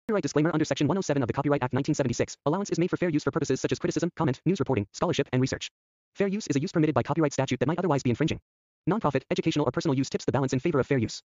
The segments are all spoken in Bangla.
Copyright disclaimer under Section 107 of the Copyright Act 1976. Allowance is made for fair use for purposes such as criticism, comment, news reporting, scholarship, and research. Fair use is a use permitted by copyright statute that might otherwise be infringing. Nonprofit, educational, or personal use tips the balance in favor of fair use.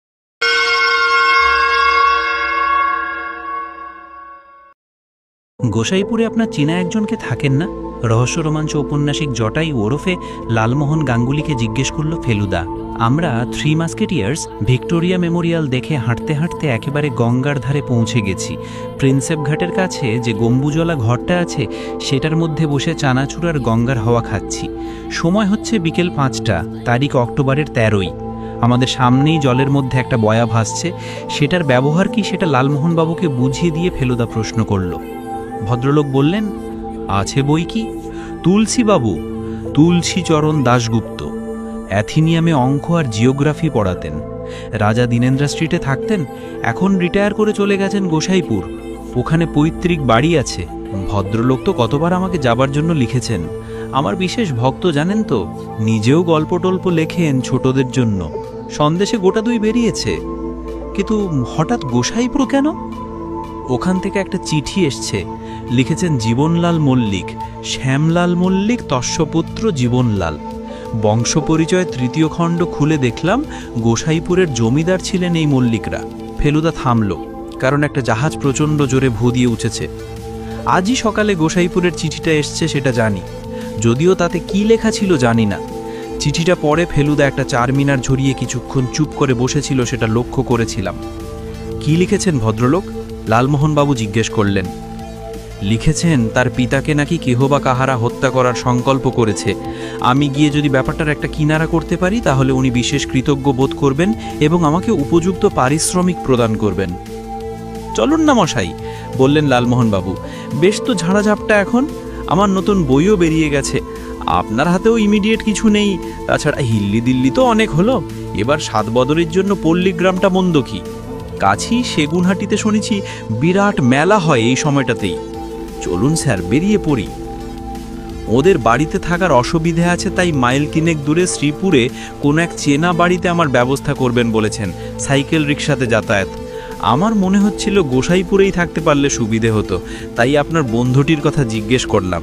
গোসাইপুরে আপনার চেনা একজনকে থাকেন না? রহস্য রোমাঞ্চ ঔপন্যাসিক জটাই ওরফে লালমোহন গাঙ্গুলিকে জিজ্ঞেস করল ফেলুদা। আমরা থ্রি মাস্কেটিয়ার্স ভিক্টোরিয়া মেমোরিয়াল দেখে হাঁটতে হাঁটতে একেবারে গঙ্গার ধারে পৌঁছে গেছি। প্রিন্সেপ ঘাটের কাছে যে গম্বুজলা ঘরটা আছে সেটার মধ্যে বসে চানাচুর আর গঙ্গার হাওয়া খাচ্ছি। সময় হচ্ছে বিকেল 5টা, তারিখ অক্টোবরের 13ই। আমাদের সামনেই জলের মধ্যে একটা বয়া ভাসছে, সেটার ব্যবহার কি সেটা লালমোহনবাবুকে বুঝিয়ে দিয়ে ফেলুদা প্রশ্ন করল। ভদ্রলোক বললেন, আছে বই কি, তুলসীবাবু, তুলসীচরণ দাশগুপ্ত। অ্যাথিনিয়ামে অঙ্ক আর জিওগ্রাফি পড়াতেন। রাজা দীনেন্দ্রা স্ট্রিটে থাকতেন, এখন রিটায়ার করে চলে গেছেন গোসাইপুর। ওখানে পৈতৃক বাড়ি আছে। ভদ্রলোক তো কতবার আমাকে যাবার জন্য লিখেছেন। আমার বিশেষ ভক্ত জানেন তো, নিজেও গল্প টল্প লেখেন ছোটদের জন্য। সন্দেশে গোটা 2 বেরিয়েছে। কিন্তু হঠাৎ গোসাইপুর কেন? ওখান থেকে একটা চিঠি এসছে, লিখেছেন জীবনলাল মল্লিক, শ্যামলাল মল্লিক তস্যপুত্র জীবনলাল। বংশ পরিচয় 3য় খণ্ড খুলে দেখলাম গোসাইপুরের জমিদার ছিলেন এই মল্লিকরা। ফেলুদা থামল, কারণ একটা জাহাজ প্রচণ্ড জোরে ভূ দিয়ে উঠেছে। আজই সকালে গোসাইপুরের চিঠিটা এসছে সেটা জানি, যদিও তাতে কি লেখা ছিল জানি না। চিঠিটা পড়ে ফেলুদা একটা চারমিনার ঝরিয়ে কিছুক্ষণ চুপ করে বসেছিল, সেটা লক্ষ্য করেছিলাম। কি লিখেছেন ভদ্রলোক? লালমোহনবাবু জিজ্ঞেস করলেন। লিখেছেন তার পিতাকে নাকি কেহ বা কাহারা হত্যা করার সংকল্প করেছে। আমি গিয়ে যদি ব্যাপারটার একটা কিনারা করতে পারি তাহলে উনি বিশেষ কৃতজ্ঞ বোধ করবেন এবং আমাকে উপযুক্ত পারিশ্রমিক প্রদান করবেন। চলুন না মশাই, বললেন লালমোহনবাবু। বেশ তো ঝাড়াঝাপটা এখন, আমার নতুন বইও বেরিয়ে গেছে। আপনার হাতেও ইমিডিয়েট কিছু নেই, তাছাড়া হিল্লি দিল্লি তো অনেক হলো। এবার 7 বদরের জন্য পল্লীগ্রামটা মন্দ কি? কাছি সেগুনহাটিতে শুনেছি বিরাট মেলা হয় এই সময়টাতেই। চলুন স্যার, বেরিয়ে পড়ি। ওদের বাড়িতে থাকার অসুবিধে আছে, তাই মাইল 3 দূরে শ্রীপুরে কোনো এক চেনা বাড়িতে আমার ব্যবস্থা করবেন বলেছেন, সাইকেল রিক্সাতে যাতায়াত। আমার মনে হচ্ছিল গোসাইপুরেই থাকতে পারলে সুবিধে হতো, তাই আপনার বন্ধুটির কথা জিজ্ঞেস করলাম।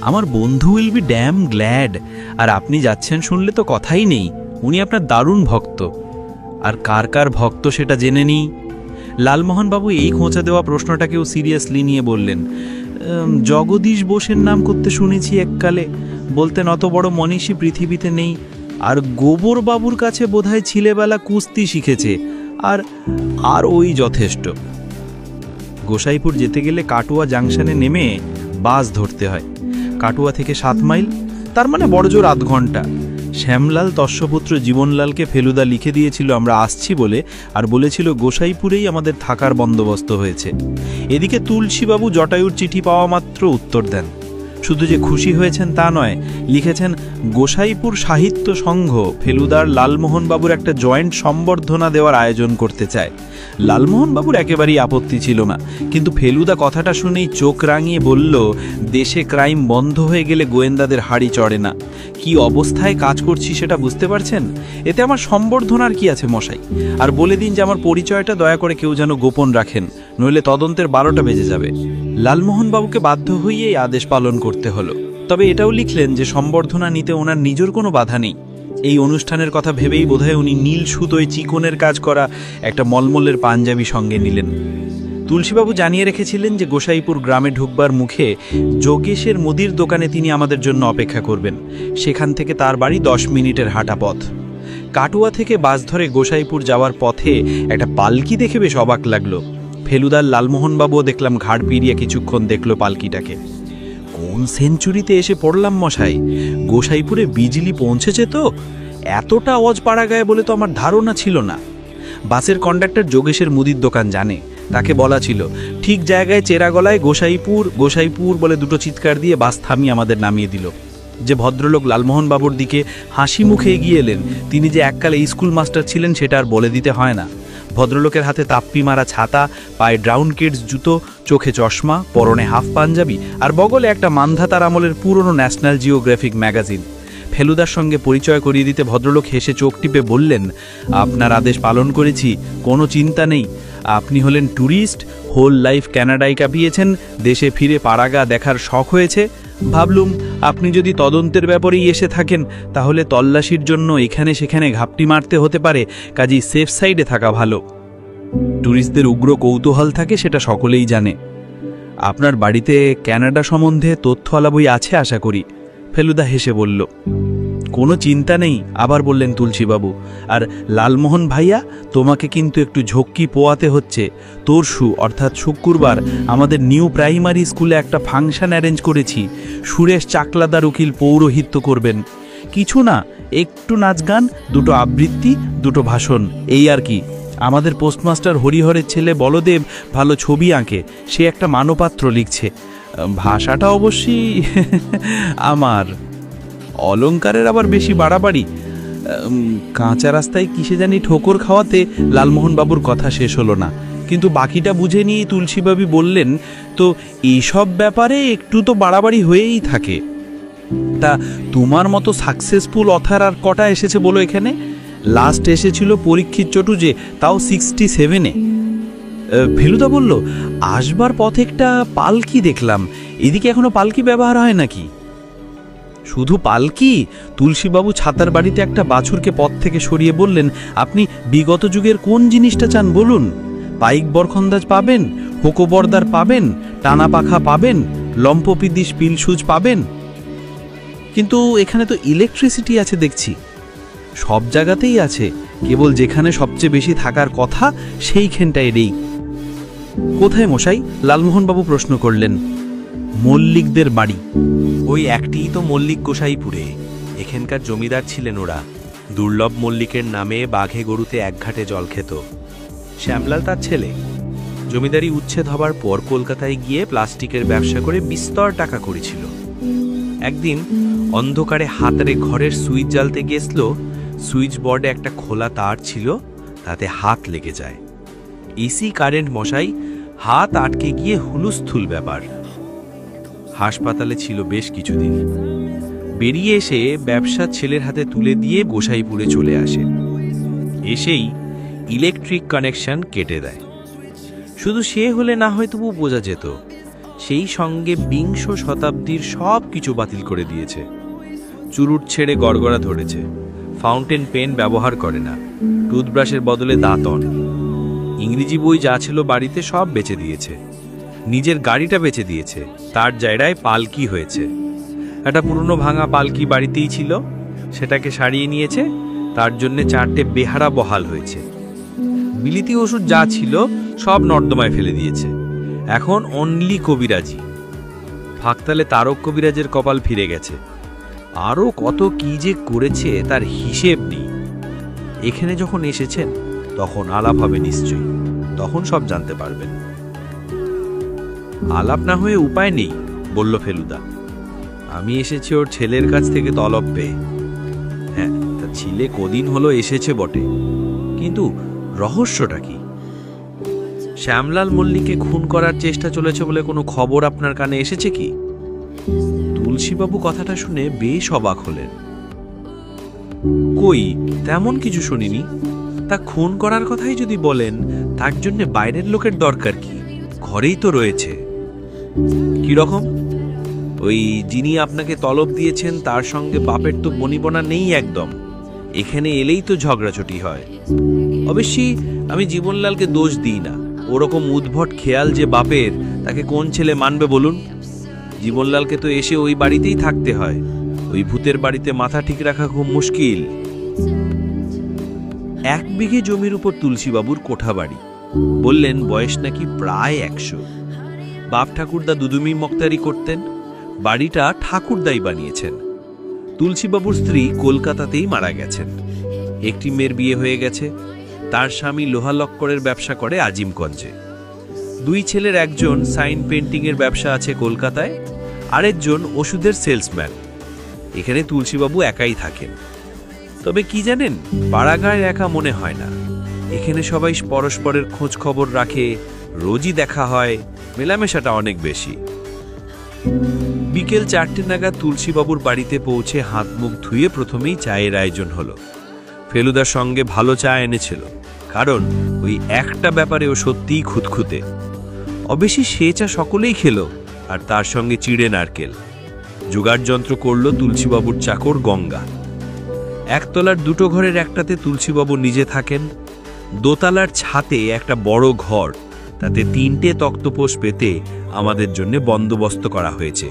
আমার বন্ধু উইল বি ড্যাম গ্ল্যাড। আর আপনি যাচ্ছেন শুনলে তো কথাই নেই, উনি আপনার দারুণ ভক্ত। আর কার কার ভক্ত সেটা জেনে নিই। লালমোহনবাবু এই খোঁচা দেওয়া প্রশ্নটাকেও সিরিয়াসলি নিয়ে বললেন, জগদীশ বোসের নাম করতে শুনেছি এককালে, বলতেন অত বড় মনীষী পৃথিবীতে নেই। আর গোবর বাবুর কাছে বোধহয় ছেলেবেলা কুস্তি শিখেছে, আর ওই যথেষ্ট। গোসাইপুর যেতে গেলে কাটুয়া জাংশনে নেমে বাস ধরতে হয়। কাটুয়া থেকে 7 মাইল, তার মানে বড়জোর আধ ঘন্টা। শ্যামলাল তস্যপুত্র জীবনলালকে ফেলুদা লিখে দিয়েছিল আমরা আসছি বলে, আর বলেছিল গোসাইপুরেই আমাদের থাকার বন্দোবস্ত হয়েছে। এদিকে তুলসীবাবু জটায়ুর চিঠি পাওয়া মাত্র উত্তর দেন। শুধু যে খুশি হয়েছেন তা নয়, লিখেছেন গোসাইপুর সাহিত্য সংঘ ফেলুদার লালমোহনবাবুর একটা জয়েন্ট সম্বর্ধনা দেওয়ার আয়োজন করতে চায়। লালমোহনবাবুর একেবারেই আপত্তি ছিল না, কিন্তু ফেলুদা কথাটা শুনেই চোখ রাঙিয়ে বলল, দেশে ক্রাইম বন্ধ হয়ে গেলে গোয়েন্দাদের হাড়ি চড়ে না। কি অবস্থায় কাজ করছি সেটা বুঝতে পারছেন? এতে আমার সম্বর্ধনার কি আছে মশাই? আর বলে দিন যে আমার পরিচয়টা দয়া করে কেউ যেন গোপন রাখেন, নইলে তদন্তের 12টা বেজে যাবে। লালমোহনবাবুকে বাধ্য হয়েই আদেশ পালন করতে হলো। তবে এটাও লিখলেন যে সম্বর্ধনা নিতে ওনার নিজের কোনো বাধা নেই। এই অনুষ্ঠানের কথা ভেবেই বোধহয় উনি নীল সুতোয় চিকনের কাজ করা একটা মলমলের পাঞ্জাবি সঙ্গে নিলেন। তুলসীবাবু জানিয়ে রেখেছিলেন যে গোসাইপুর গ্রামে ঢুকবার মুখে যোগেশের মুদির দোকানে তিনি আমাদের জন্য অপেক্ষা করবেন। সেখান থেকে তার বাড়ি 10 মিনিটের হাঁটা পথ। কাটুয়া থেকে বাস ধরে গোসাইপুর যাওয়ার পথে একটা পালকি দেখে বেশ অবাক লাগলো। ফেলুদার লালমোহনবাবুও দেখলাম ঘাড় পিরিয়ে কিছুক্ষণ দেখল পালকিটাকে। কোন সেঞ্চুরিতে এসে পড়লাম মশাই, গোসাইপুরে বিজলি পৌঁছেছে তো? এতটা অজ পাড়া গায়ে বলে তো আমার ধারণা ছিল না। বাসের কন্ডাক্টর যোগেশের মুদির দোকান জানে, তাকে বলা ছিল। ঠিক জায়গায় চেরা গলায় গোসাইপুর গোসাইপুর বলে 2টো চিৎকার দিয়ে বাস থামিয়ে আমাদের নামিয়ে দিল। যে ভদ্রলোক লালমোহনবাবুর দিকে হাসি মুখে এগিয়ে এলেন, তিনি যে এককালে স্কুল মাস্টার ছিলেন সেটা আর বলে দিতে হয় না। ভদ্রলোকের হাতে তাপ্পি মারা ছাতা, পায়ে ড্রাউন কিডস জুতো, চোখে চশমা, পরনে হাফ পাঞ্জাবি, আর বগলে একটা মান্ধাতার আমলের পুরনো ন্যাশনাল জিওগ্রাফিক ম্যাগাজিন। ফেলুদার সঙ্গে পরিচয় করিয়ে দিতে ভদ্রলোক হেসে চোখ টিপে বললেন, আপনার আদেশ পালন করেছি, কোনো চিন্তা নেই। আপনি হলেন ট্যুরিস্ট, হোল লাইফ কানাডায় কাটিয়েছেন, দেশে ফিরে পাড়াগা দেখার শখ হয়েছে। ভাবলুম আপনি যদি তদন্তের ব্যাপারেই এসে থাকেন তাহলে তল্লাশির জন্য এখানে সেখানে ঘাপটি মারতে হতে পারে, কাজেই সেফ সাইডে থাকা ভালো। ট্যুরিস্টদের উগ্র কৌতূহল থাকে, সেটা সকলেই জানে। আপনার বাড়িতে কানাডা সম্বন্ধে তথ্য আলা বই আছে আশা করি। ফেলুদা হেসে বলল, কোনো চিন্তা নেই। আবার বললেন তুলসীবাবু, আর লালমোহন ভাইয়া, তোমাকে কিন্তু একটু ঝক্কি পোয়াতে হচ্ছে। তরশু অর্থাৎ শুক্রবার আমাদের নিউ প্রাইমারি স্কুলে একটা ফাংশন অ্যারেঞ্জ করেছি। সুরেশ চাকলাদার উকিল পৌরোহিত্য করবেন। কিছু না, একটু নাচ গান, দুটো আবৃত্তি, দুটো ভাষণ, এই আর কি। আমাদের পোস্টমাস্টার হরিহরের ছেলে বলদেব ভালো ছবি আঁকে, সে একটা মানপত্র লিখছে। ভাষাটা অবশ্যই আমার। অলঙ্কারের আবার বেশি বাড়াবাড়ি। কাঁচা রাস্তায় কিসে জানি ঠোকর খাওয়াতে লালমোহনবাবুর কথা শেষ হলো না, কিন্তু বাকিটা বুঝে নিয়ে তুলসীবাবু বললেন, তো এইসব ব্যাপারে একটু তো বাড়াবাড়ি হয়েই থাকে। তা তোমার মতো সাকসেসফুল অথার আর কটা এসেছে বলো এখানে? লাস্ট এসেছিল পরীক্ষিত চটুজে, তাও 67-এ। ফেলুদা বলল, আসবার পথে একটা পালকি দেখলাম, এদিকে এখনো পালকি ব্যবহার হয় নাকি? শুধু পালকি? তুলসীবাবু ছাতার বাড়িতে একটা বাছুরকে পথ থেকে সরিয়ে বললেন, আপনি বিগত যুগের কোন জিনিসটা চান বলুন? পাইক বরখন্দাজ পাবেন, হোকোবর্দার পাবেন, টানা পাখা পাবেন, লম্পপিদিস পিলসুজ পাবেন। কিন্তু এখানে তো ইলেকট্রিসিটি আছে দেখছি। সব জায়গাতেই আছে, কেবল যেখানে সবচেয়ে বেশি থাকার কথা সেইখানটায় নেই। কোথায় মশাই? লালমোহনবাবু প্রশ্ন করলেন। মল্লিকদের বাড়ি। ওই একটিই তো মল্লিক গোসাইপুরে। এখানকার জমিদার ছিলেন ওরা। দুর্লভ মল্লিকের নামে বাঘে গরুতে একঘাটে জল খেত। শ্যামলাল তার ছেলে। জমিদারি উচ্ছেদ হবার পর কলকাতায় গিয়ে প্লাস্টিকের ব্যবসা করে বিস্তর টাকা করেছিল। একদিন অন্ধকারে হাতারে ঘরের সুইচ জ্বালতে গেছিল, সুইচ বোর্ডে একটা খোলা তার ছিল, তাতে হাত লেগে যায়। এসি কারেন্ট মশাই, হাত আটকে গিয়ে হুলুস্থুল ব্যাপার। হাসপাতালে ছিল বেশ কিছুদিন। বেরিয়ে এসে ব্যবসা ছেলের হাতে তুলে দিয়ে গোসাইপুরে চলে আসে। এসেই ইলেকট্রিক কানেকশন কেটে দেয়। শুধু সে হলে না হয় তবু বোঝা যেত। সেই সঙ্গে বিংশ শতাব্দীর সব কিছু বাতিল করে দিয়েছে। চুরুট ছেড়ে গড়গড়া ধরেছে। ফাউন্টেন পেন ব্যবহার করে না, টুথব্রাশের বদলে দাঁতন। ইংরেজি বই যা ছিল বাড়িতে সব বেচে দিয়েছে। নিজের গাড়িটা বেচে দিয়েছে, তার জায়গায় পালকি হয়েছে। একটা পুরনো ভাঙা পালকি বাড়িতেই ছিল, সেটাকে সারিয়ে নিয়েছে, তার জন্য 4টে বেহারা বহাল হয়েছে। বিলিতি ওষুধ যা ছিল সব নর্দমায় ফেলে দিয়েছে। এখন অনলি কবিরাজি। ফাঁকতালে তারক কবিরাজের কপাল ফিরে গেছে। আরও কত কি যে করেছে তার হিসেব নেই। এখানে যখন এসেছেন তখন আলাপ হবে নিশ্চয়ই, তখন সব জানতে পারবেন। আলাপ না হয়ে উপায় নেই, বলল ফেলুদা। আমি এসেছি ওর ছেলের কাছ থেকে তলব পেয়ে। হ্যাঁ, তা ছেলে কদিন হলো এসেছে বটে, কিন্তু রহস্যটা কি? শ্যামলাল মল্লিককে খুন করার চেষ্টা চলেছে বলে কোনো খবর আপনার কানে এসেছে কি? তুলসীবাবু কথাটা শুনে বেশ অবাক হলেন। কই, তেমন কিছু শুনিনি। তা খুন করার কথাই যদি বলেন, তার জন্য বাইরের লোকের দরকার কি? ঘরেই তো রয়েছে। কি রকম? ওই যিনি আপনাকে তলব দিয়েছেন তার সঙ্গে বাপের তো বনিবনা নেই একদম। এখানে এলেই তো ঝগড়াঝটি হয়। অবশ্যই আমি জীবনলালকে দোষ দিই না। ওরকম উদ্ভট খেয়াল যে বাপের, তাকে কোন ছেলে মানবে বলুন? জীবনলালকে তো এসে ওই বাড়িতেই থাকতে হয়। ওই ভূতের বাড়িতে মাথা ঠিক রাখা খুব মুশকিল। 1 বিঘে জমির উপর তুলসীবাবুর কোঠা বাড়ি। বললেন বয়স নাকি প্রায় 100। বাপ ঠাকুরদা দুদুমি মক্তারি করতেন। বাড়িটা ঠাকুরদাই বানিয়েছেন। তুলসীবাবুর স্ত্রী কলকাতাতেই মারা গেছেন। একটি মেয়ের বিয়ে হয়ে গেছে। তার স্বামী লোহা লক্করের ব্যবসা করে আজিমগঞ্জে। 2 ছেলের একজন সাইন পেন্টিংয়ের ব্যবসা আছে কলকাতায়, আরেকজন ওষুধের সেলসম্যান। এখানে তুলসীবাবু একাই থাকেন। তবে কি জানেন, পাড়াগাঁয়ের একা মনে হয় না। এখানে সবাই পরস্পরের খোঁজ খবর রাখে, রোজই দেখা হয়, মেলামেশাটা অনেক বেশি। বিকেল 4টে নাগাদ তুলসীবাবুর বাড়িতে পৌঁছে হাত মুখ ধুয়ে প্রথমেই চায়ের আয়োজন হলো। ফেলুদার সঙ্গে ভালো চা এনেছিল, কারণ ওই একটা ব্যাপারে ও সত্যিই খুঁতখুঁতে। অবশ্যই সে চা সকলেই খেলো, আর তার সঙ্গে চিড়ে নারকেল। জোগাড় যন্ত্র করল তুলসীবাবুর চাকর গঙ্গা। একতলার দুটো ঘরের একটাতে তুলসীবাবু নিজে থাকেন, দোতলার ছাতে একটা বড় ঘর, তাতে 3টে তক্তপোষ পেতে আমাদের জন্য বন্দোবস্ত করা হয়েছে।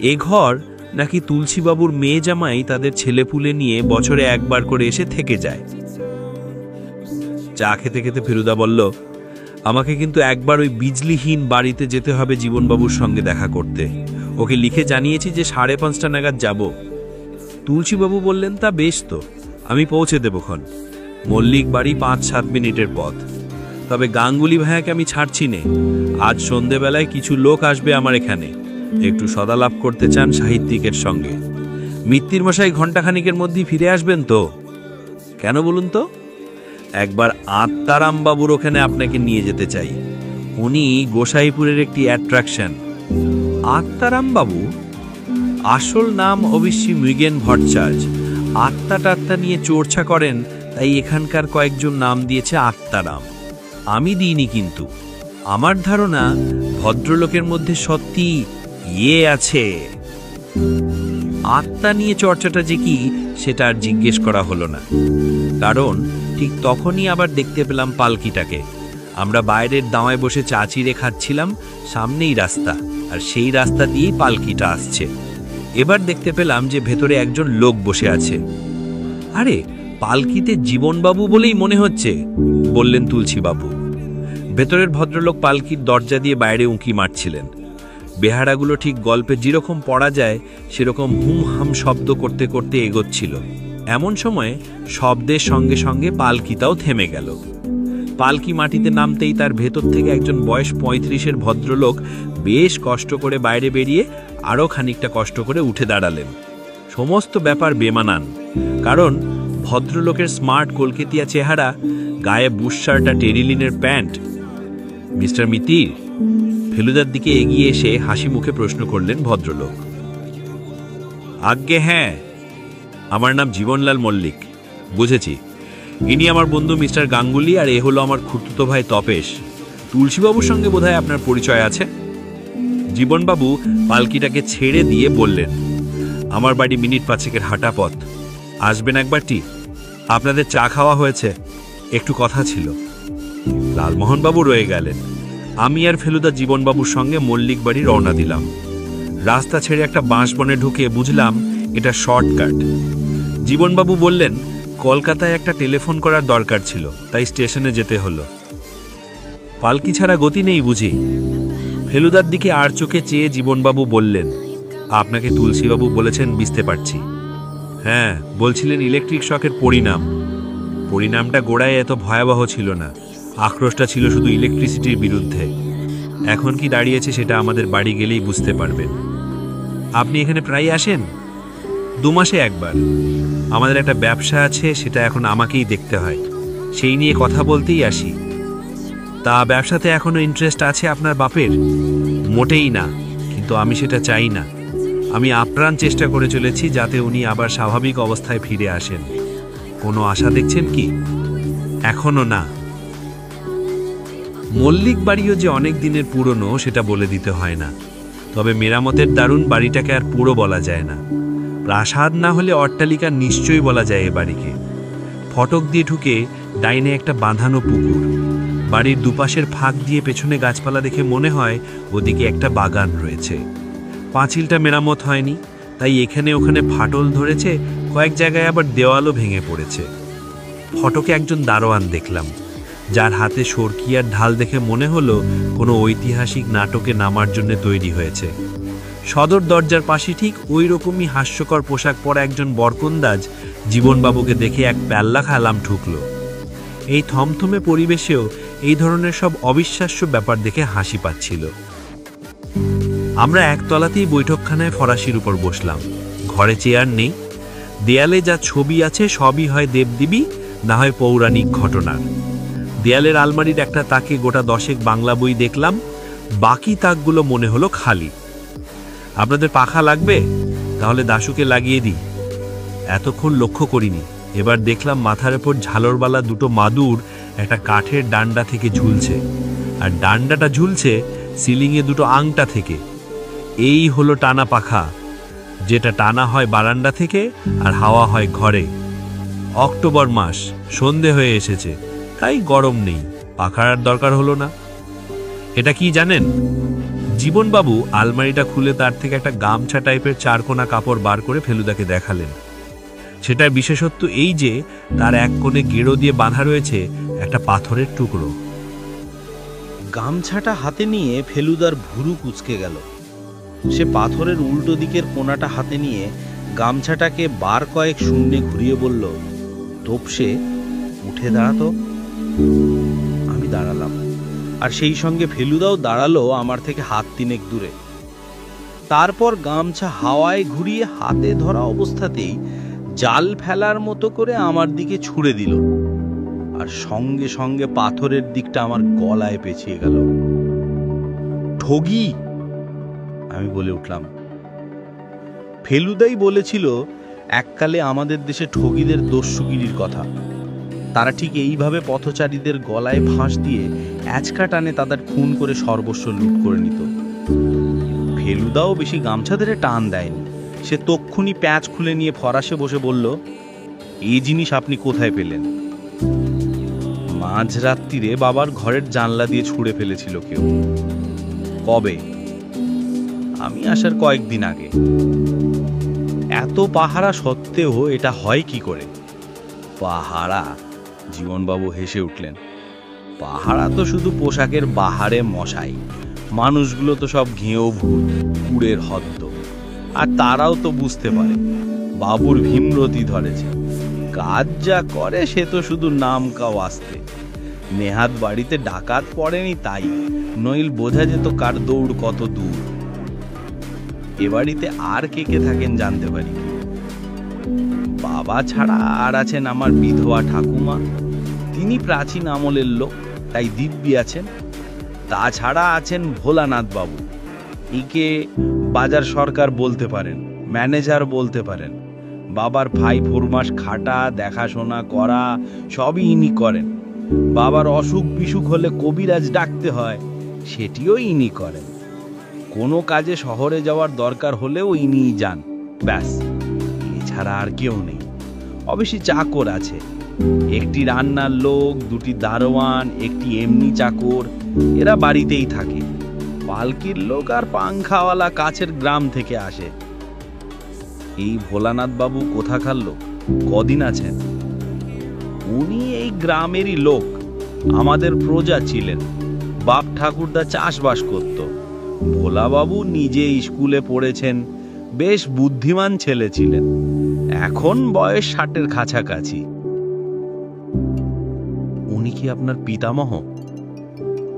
এ ঘর নাকি তুলসীবাবুর মেয়ে জামাই তাদের ছেলেপুলে নিয়ে বছরে একবার করে এসে থেকে যায়। চা খেতে খেতে ফেলুদা বলল, আমাকে কিন্তু একবার ওই বিজলিহীন বাড়িতে যেতে হবে জীবনবাবুর সঙ্গে দেখা করতে। ওকে লিখে জানিয়েছি যে 5:30 নাগাদ যাব। তুলসীবাবু বললেন, তা বেশ, তো আমি পৌঁছে দেবক্ষণ। মল্লিক বাড়ি 5-7 মিনিটের পথ। তবে গাঙ্গুলি ভাইয়াকে আমি ছাড়ছি নে। আজ সন্ধেবেলায় কিছু লোক আসবে আমার এখানে, একটু সদালাপ করতে চান সাহিত্যিকের সঙ্গে। মিত্তির মশাই ঘণ্টাখানিকের মধ্যেই ফিরে আসবেন তো? কেন বলুন তো? একবার আত্মারাম বাবুর ওখানে আপনাকে নিয়ে যেতে চাই। উনি গোসাইপুরের একটি অ্যাট্রাকশন। আত্মারাম বাবু? আসল নাম অবশ্যই মৃগেন ভট্টাচার্য। আত্মা টাত্মা নিয়ে চর্চা করেন, তাই এখানকার কয়েকজন নাম দিয়েছে আত্মারাম। আমি দিইনি, কিন্তু আমার ধারণা ভদ্রলোকের মধ্যে সত্যি আছে। আত্মা নিয়ে চর্চাটা যে কি সেটা আর জিজ্ঞেস করা হলো না, কারণ ঠিক তখনই আবার দেখতে পেলাম পালকিটাকে। আমরা বাইরের দাওয়ায় বসে চা চিড়ে খাচ্ছিলাম, সামনেই রাস্তা, আর সেই রাস্তা দিয়েই পালকিটা আসছে। এবার দেখতে পেলাম যে ভেতরে একজন লোক বসে আছে। আরে, পালকিতে জীবনবাবু বলেই মনে হচ্ছে, বললেন তুলসীবাবু। ভেতরের ভদ্রলোক পালকির দরজা দিয়ে বাইরে উঁকি মারছিলেন। বেহারাগুলো ঠিক গল্পে যেরকম পড়া যায় সেরকম হুম হাম শব্দ করতে করতে এগোচ্ছিল। এমন সময় শব্দের সঙ্গে সঙ্গে পালকিটাও থেমে গেল। পালকি মাটিতে নামতেই তার ভেতর থেকে একজন বয়স 35-এর ভদ্রলোক বেশ কষ্ট করে বাইরে বেরিয়ে আরও খানিকটা কষ্ট করে উঠে দাঁড়ালেন। সমস্ত ব্যাপার বেমানান, কারণ ভদ্রলোকের স্মার্ট কলকাতিয়া চেহারা, গায়ে বুশশার্ট আর টেরিলিনের প্যান্ট। মিস্টার মিতির? ফেলুদার দিকে এগিয়ে এসে হাসি মুখে প্রশ্ন করলেন ভদ্রলোক। আজ্ঞে হ্যাঁ, আমার নাম জীবনলাল মল্লিক। বুঝেছি, ইনি আমার বন্ধু মিস্টার গাঙ্গুলি, আর এ হলো আমার খুড়তুতো ভাই তপেশ। তুলসীবাবুর সঙ্গে বোধহয় আপনার পরিচয় আছে। জীবনবাবু পালকিটাকে ছেড়ে দিয়ে বললেন, আমার বাড়ি মিনিট 5-এর হাঁটা পথ। আসবেন একবারটি? আপনাদের চা খাওয়া হয়েছে, একটু কথা ছিল। লালমোহনবাবু রয়ে গেলেন। আমি আর ফেলুদা জীবনবাবুর সঙ্গে মল্লিক বাড়ি রওনা দিলাম। রাস্তা ছেড়ে একটা বাঁশবনে ঢুকে বুঝলাম এটা শর্টকাট। জীবনবাবু বললেন, কলকাতায় একটা টেলিফোন করার দরকার ছিল, তাই স্টেশনে যেতে হলো। পালকি ছাড়া গতি নেই বুঝি? ফেলুদার দিকে আর চোখে চেয়ে জীবনবাবু বললেন, আপনাকে তুলসীবাবু বলেছেন বুঝতে পারছি। হ্যাঁ, বলছিলেন ইলেকট্রিক শকের পরিণাম। পরিণামটা গোড়ায় এত ভয়াবহ ছিল না, আক্রোশটা ছিল শুধু ইলেকট্রিসিটির বিরুদ্ধে। এখন কি দাঁড়িয়েছে সেটা আমাদের বাড়ি গেলেই বুঝতে পারবেন। আপনি এখানে প্রায় আসেন? 2 মাসে একবার। আমাদের একটা ব্যবসা আছে, সেটা এখন আমাকেই দেখতে হয়, সেই নিয়ে কথা বলতেই আসি। তা ব্যবসাতে এখনো ইন্টারেস্ট আছে আপনার বাপের? মোটেই না, কিন্তু আমি সেটা চাই না। আমি আপ্রাণ চেষ্টা করে চলেছি যাতে উনি আবার স্বাভাবিক অবস্থায় ফিরে আসেন। কোনো আশা দেখছেন কি? এখনো না। মল্লিক বাড়িও যে অনেক দিনের পুরনো সেটা বলে দিতে হয় না, তবে মেরামতের দারুণ বাড়িটাকে আর পুরো বলা যায় না। প্রাসাদ না হলে অট্টালিকা নিশ্চয়ই বলা যায় এ বাড়িকে। ফটক দিয়ে ঢুকে ডাইনে একটা বাঁধানো পুকুর, বাড়ির দুপাশের ফাঁক দিয়ে পেছনে গাছপালা দেখে মনে হয় ওদিকে একটা বাগান রয়েছে। পাঁচিলটা মেরামত হয়নি, তাই এখানে ওখানে ফাটল ধরেছে, কয়েক জায়গায় আবার দেওয়ালও ভেঙে পড়েছে। ফটকে একজন দারোয়ান দেখলাম, যার হাতে সরকিয়ার ঢাল দেখে মনে হলো কোনো ঐতিহাসিক নাটকে নামার জন্য তৈরি হয়েছে। সদর দরজার পাশে ঠিক ওই রকমই হাস্যকর পোশাক পরা একজন বরকন্দাজ জীবনবাবুকে দেখে এক প্যাল্লা খালাম ঠুকল। এই থমথমে পরিবেশেও এই ধরনের সব অবিশ্বাস্য ব্যাপার দেখে হাসি পাচ্ছিল। আমরা একতলাতেই বৈঠকখানায় ফরাসির উপর বসলাম। ঘরে চেয়ার নেই, দেয়ালে যা ছবি আছে সবই হয় দেবদেবী, না হয় পৌরাণিক ঘটনার। দেয়ালের আলমারির একটা তাকে গোটা 10 বাংলা বই দেখলাম, বাকি তাকগুলো মনে হলো খালি। আপনাদের পাখা লাগবে? তাহলে দাশুকে লাগিয়ে দিই। এতক্ষণ লক্ষ্য করিনি, এবার দেখলাম মাথার উপর ঝালরবালা দুটো মাদুর একটা কাঠের ডান্ডা থেকে ঝুলছে, আর ডান্ডাটা ঝুলছে সিলিংয়ে দুটো আংটা থেকে। এই হলো টানা পাখা, যেটা টানা হয় বারান্দা থেকে আর হাওয়া হয় ঘরে। অক্টোবর মাস, সন্ধে হয়ে এসেছে, তাই গরম নেই, পাখার আর দরকার হলো না। এটা কি জানেন? জীবনবাবু আলমারিটা খুলে তার থেকে একটা গামছা টাইপের চারকোনা কাপড় বার করে ফেলুদাকে দেখালেন। সেটার বিশেষত্ব এই যে তার এক কোণে গেঁড়ো দিয়ে বাঁধা রয়েছে একটা পাথরের টুকরো। গামছাটা হাতে নিয়ে ফেলুদার ভুরু কুঁচকে গেল। সে পাথরের উল্টো দিকের কোণাটা হাতে নিয়ে গামছাটাকে বার কয়েক শূন্যে ঘুরিয়ে বলল, তোপসে উঠে দাঁড়াতো। আমি দাঁড়ালাম, আর সেই সঙ্গে ফেলুদাও দাঁড়ালো আমার থেকে হাত তিনেক দূরে। তারপর গামছা হাওয়ায় ঘুরিয়ে হাতে ধরা অবস্থাতেই জাল ফেলার মতো করে আমার দিকে ছুঁড়ে দিল, আর সঙ্গে সঙ্গে পাথরের দিকটা আমার গলায় পেঁচিয়ে গেল। ঠগি, আমি বলে উঠলাম। ফেলুদাই বলেছিল এককালে আমাদের দেশে ঠগিদের দস্যুগিরির কথা। তারা ঠিক এইভাবে পথচারীদের গলায় ফাঁস দিয়ে অ্যাচকা টানে তাদের খুন করে সর্বস্ব লুট করে নিত। ফেলুদাও বেশি গামছা ধরে টান দেয়নি। সে তক্ষুনি প্যাঁচ খুলে নিয়ে ফরাসে বসে বলল, এই জিনিস আপনি কোথায় পেলেন? মাঝরাত্রিরে বাবার ঘরের জানলা দিয়ে ছুঁড়ে ফেলেছিল কেউ। কবে? আমি আসার কয়েকদিন আগে। এত পাহারা সত্ত্বেও এটা হয় কি করে? পাহারা? জীবনবাবু হেসে উঠলেন। পাহারা তো শুধু পোশাকের বাহারে মশাই, মানুষগুলো তো সব ঘেঁয়ো ভূত, কুড়ের হদ্দ। আর তারাও তো বুঝতে পারে বাবুর ভীমরতি ধরেছে। কাজ যা করে সে তো শুধু নাম কাও আসতে। নেহাত বাড়িতে ডাকাত পড়েনি তাই, নইল বোঝা যেত কার দৌড় কত দূর। এ বাড়িতে আর কে কে থাকেন জানতে পারি? বাবা ছাড়া আর আছেন আমার বিধবা ঠাকুমা, তিনি প্রাচীন আমলের লোক, তাই দিব্যি আছেন। তাছাড়া আছেন ভোলানাথ বাবু, একে বাজার সরকার বলতে পারেন, ম্যানেজার বলতে পারেন। বাবার ভাই ফরমাস খাটা, দেখাশোনা করা সবই ইনি করেন। বাবার অসুখ বিসুখ হলে কবিরাজ ডাকতে হয়, সেটিও ইনি করেন। কোনো কাজে শহরে যাওয়ার দরকার হলেও ইনিই যান, ব্যাস। এছাড়া আর কেউ নেই। অবশ্যই চাকর আছে, একটি রান্নার লোক, দুটি দারোয়ান, একটি এমনি চাকর, এরা বাড়িতেই থাকে। পালকির লোক আর পাংখাওয়ালা কাছের গ্রাম থেকে আসে। এই ভোলানাথ বাবু কোথাকার লোক? কদিন আছেন? উনি এই গ্রামেরই লোক, আমাদের প্রজা ছিলেন। বাপ ঠাকুরদা চাষবাস করত। ভোলাবাবু নিজে স্কুলে পড়েছেন, বেশ বুদ্ধিমান ছেলে ছিলেন। এখন বয়স 60-এর কাছাকাছি। উনি কি আপনার পিতামহ?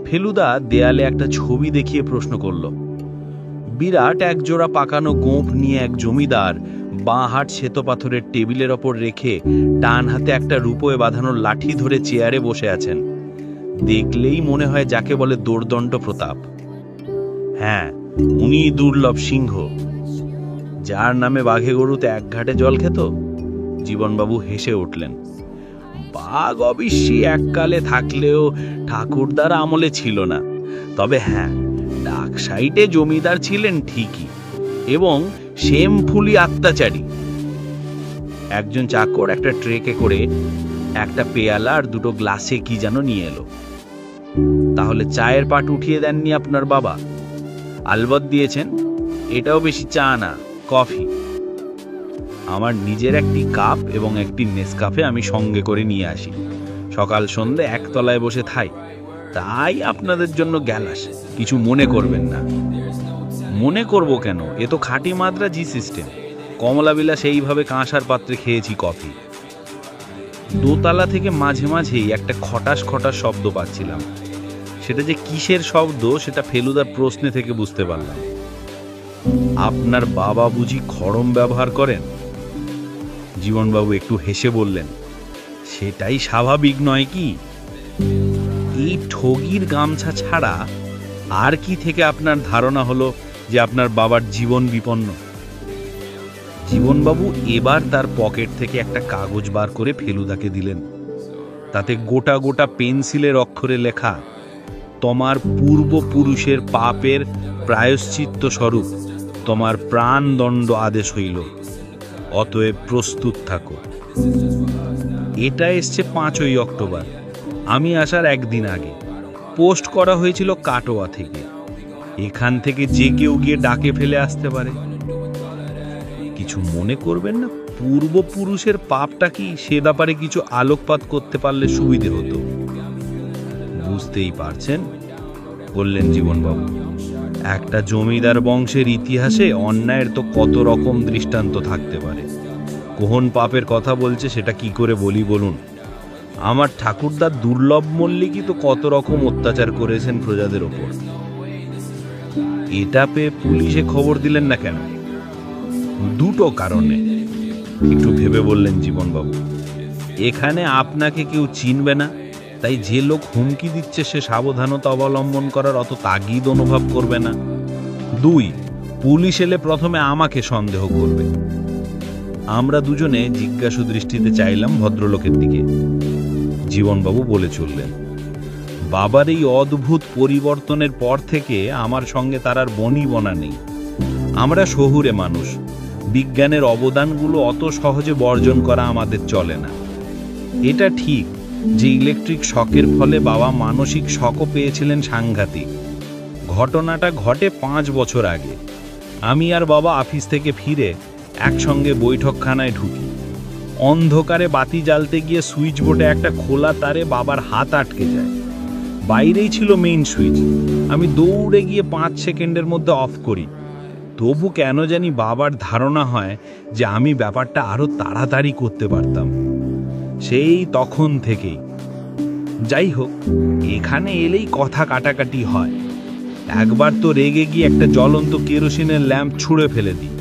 ফেলুদা দেয়ালে একটা ছবি দেখিয়ে প্রশ্ন করল। বিরাট একজোড়া পাকানো গোঁফ নিয়ে এক জমিদার বাঁ হাত শ্বেত পাথরের টেবিলের ওপর রেখে ডান হাতে একটা রূপোয় বাঁধানো লাঠি ধরে চেয়ারে বসে আছেন। দেখলেই মনে হয় যাকে বলে দোর্দণ্ড প্রতাপ। হ্যাঁ, উনি দুর্লভ সিংহ, যার নামে বাঘে গরুতে এক ঘাটে জল খেত। জীবনবাবু হেসে উঠলেন। বাঘ অবশ্যই এককালে থাকলেও ঠাকুরদার আমলে ছিল না। তবে হ্যাঁ, ডাক সাইডে জমিদার ছিলেন ঠিকই, এবং শেমফুলি অত্যাচারী। একজন চাকর একটা ট্রেকে করে একটা পেয়ালা আর দুটো গ্লাসে কি যেন নিয়ে এলো। তাহলে চায়ের পাট উঠিয়ে দেননি আপনার বাবা? আলবৎ দিয়েছেন। এটাও বেশি চা না, কফি। আমার নিজের একটি কাপ এবং একটি নেসকাফে আমি সঙ্গে করে নিয়ে আসি। সকাল সন্ধে একতলায় বসে থাই, তাই আপনাদের জন্য গ্যালাস। কিছু মনে করবেন না। মনে করব কেন? এ তো খাঁটি মাদ্রাজি সিস্টেম। কমলাবিলা সেইভাবে কাঁসার পাত্রে খেয়েছি কফি। দোতলা থেকে মাঝে মাঝেই একটা খটাস খটাস শব্দ পাচ্ছিলাম। সেটা যে কিসের শব্দ সেটা ফেলুদার প্রশ্নে থেকে বুঝতে পারলাম। আপনার বাবা বুঝি খড়ম ব্যবহার করেন? জীবনবাবু একটু হেসে বললেন, সেটাই স্বাভাবিক নয় কি? এই ঠগির গামছা ছাড়া আর কি থেকে আপনার ধারণা হলো যে আপনার বাবার জীবন বিপন্ন? জীবনবাবু এবার তার পকেট থেকে একটা কাগজ বার করে ফেলুদাকে দিলেন। তাতে গোটা গোটা পেন্সিলের অক্ষরে লেখা, তোমার পূর্বপুরুষের পাপের প্রায়শ্চিত্ত স্বরূপ তোমার প্রাণদণ্ড আদেশ হইল, অতএব প্রস্তুত থাকো। এটা এসছে 5ই অক্টোবর, আমি আসার একদিন আগে। পোস্ট করা হয়েছিল কাটোয়া থেকে। এখান থেকে যে কেউ গিয়ে ডাকে ফেলে আসতে পারে। কিছু মনে করবেন না, পূর্বপুরুষের পাপটা কি সে ব্যাপারে কিছু আলোকপাত করতে পারলে সুবিধে হতো। বুঝতেই পারছেন, বললেন জীবনবাবু। একটা জমিদার বংশের ইতিহাসে অন্যায়ের তো কত রকম দৃষ্টান্ত থাকতে পারে। কোন পাপের কথা বলছে সেটা কি করে বলি বলুন? আমার ঠাকুরদা দুর্লভ মল্লিকই তো কত রকম অত্যাচার করেছেন প্রজাদের ওপর। এটা পেয়ে পুলিশে খবর দিলেন না কেন? দুটো কারণে, একটু ভেবে বললেন জীবনবাবু। এখানে আপনাকে কেউ চিনবে না, তাই যে লোক হুমকি দিচ্ছে সে সাবধানতা অবলম্বন করার অত তাগিদ অনুভব করবে না। 2, পুলিশ এলে প্রথমে আমাকে সন্দেহ করবে। আমরা দুজনে জিজ্ঞাসু দৃষ্টিতে চাইলাম ভদ্রলোকের দিকে। জীবনবাবু বলে চললেন, বাবার এই অদ্ভুত পরিবর্তনের পর থেকে আমার সঙ্গে তার আর বনিবনা নেই। আমরা শহুরে মানুষ, বিজ্ঞানের অবদানগুলো অত সহজে বর্জন করা আমাদের চলে না। এটা ঠিক যে ইলেকট্রিক শকের ফলে বাবা মানসিক শকও পেয়েছিলেন সাংঘাতিক। ঘটনাটা ঘটে 5 বছর আগে। আমি আর বাবা অফিস থেকে ফিরে একসঙ্গে বৈঠকখানায় ঢুকি। অন্ধকারে বাতি জ্বালতে গিয়ে সুইচ বোর্ডে একটা খোলা তারে বাবার হাত আটকে যায়। বাইরেই ছিল মেইন সুইচ। আমি দৌড়ে গিয়ে 5 সেকেন্ডের মধ্যে অফ করি। তবু কেন জানি বাবার ধারণা হয় যে আমি ব্যাপারটা আরো তাড়াতাড়ি করতে পারতাম। সেই তখন থেকেই। যাই হোক, এখানে এলেই কথা কাটাকাটি হয়। একবার তো রেগে গিয়ে একটা জ্বলন্ত কেরোসিনের ল্যাম্প ছুঁড়ে ফেলে দিই।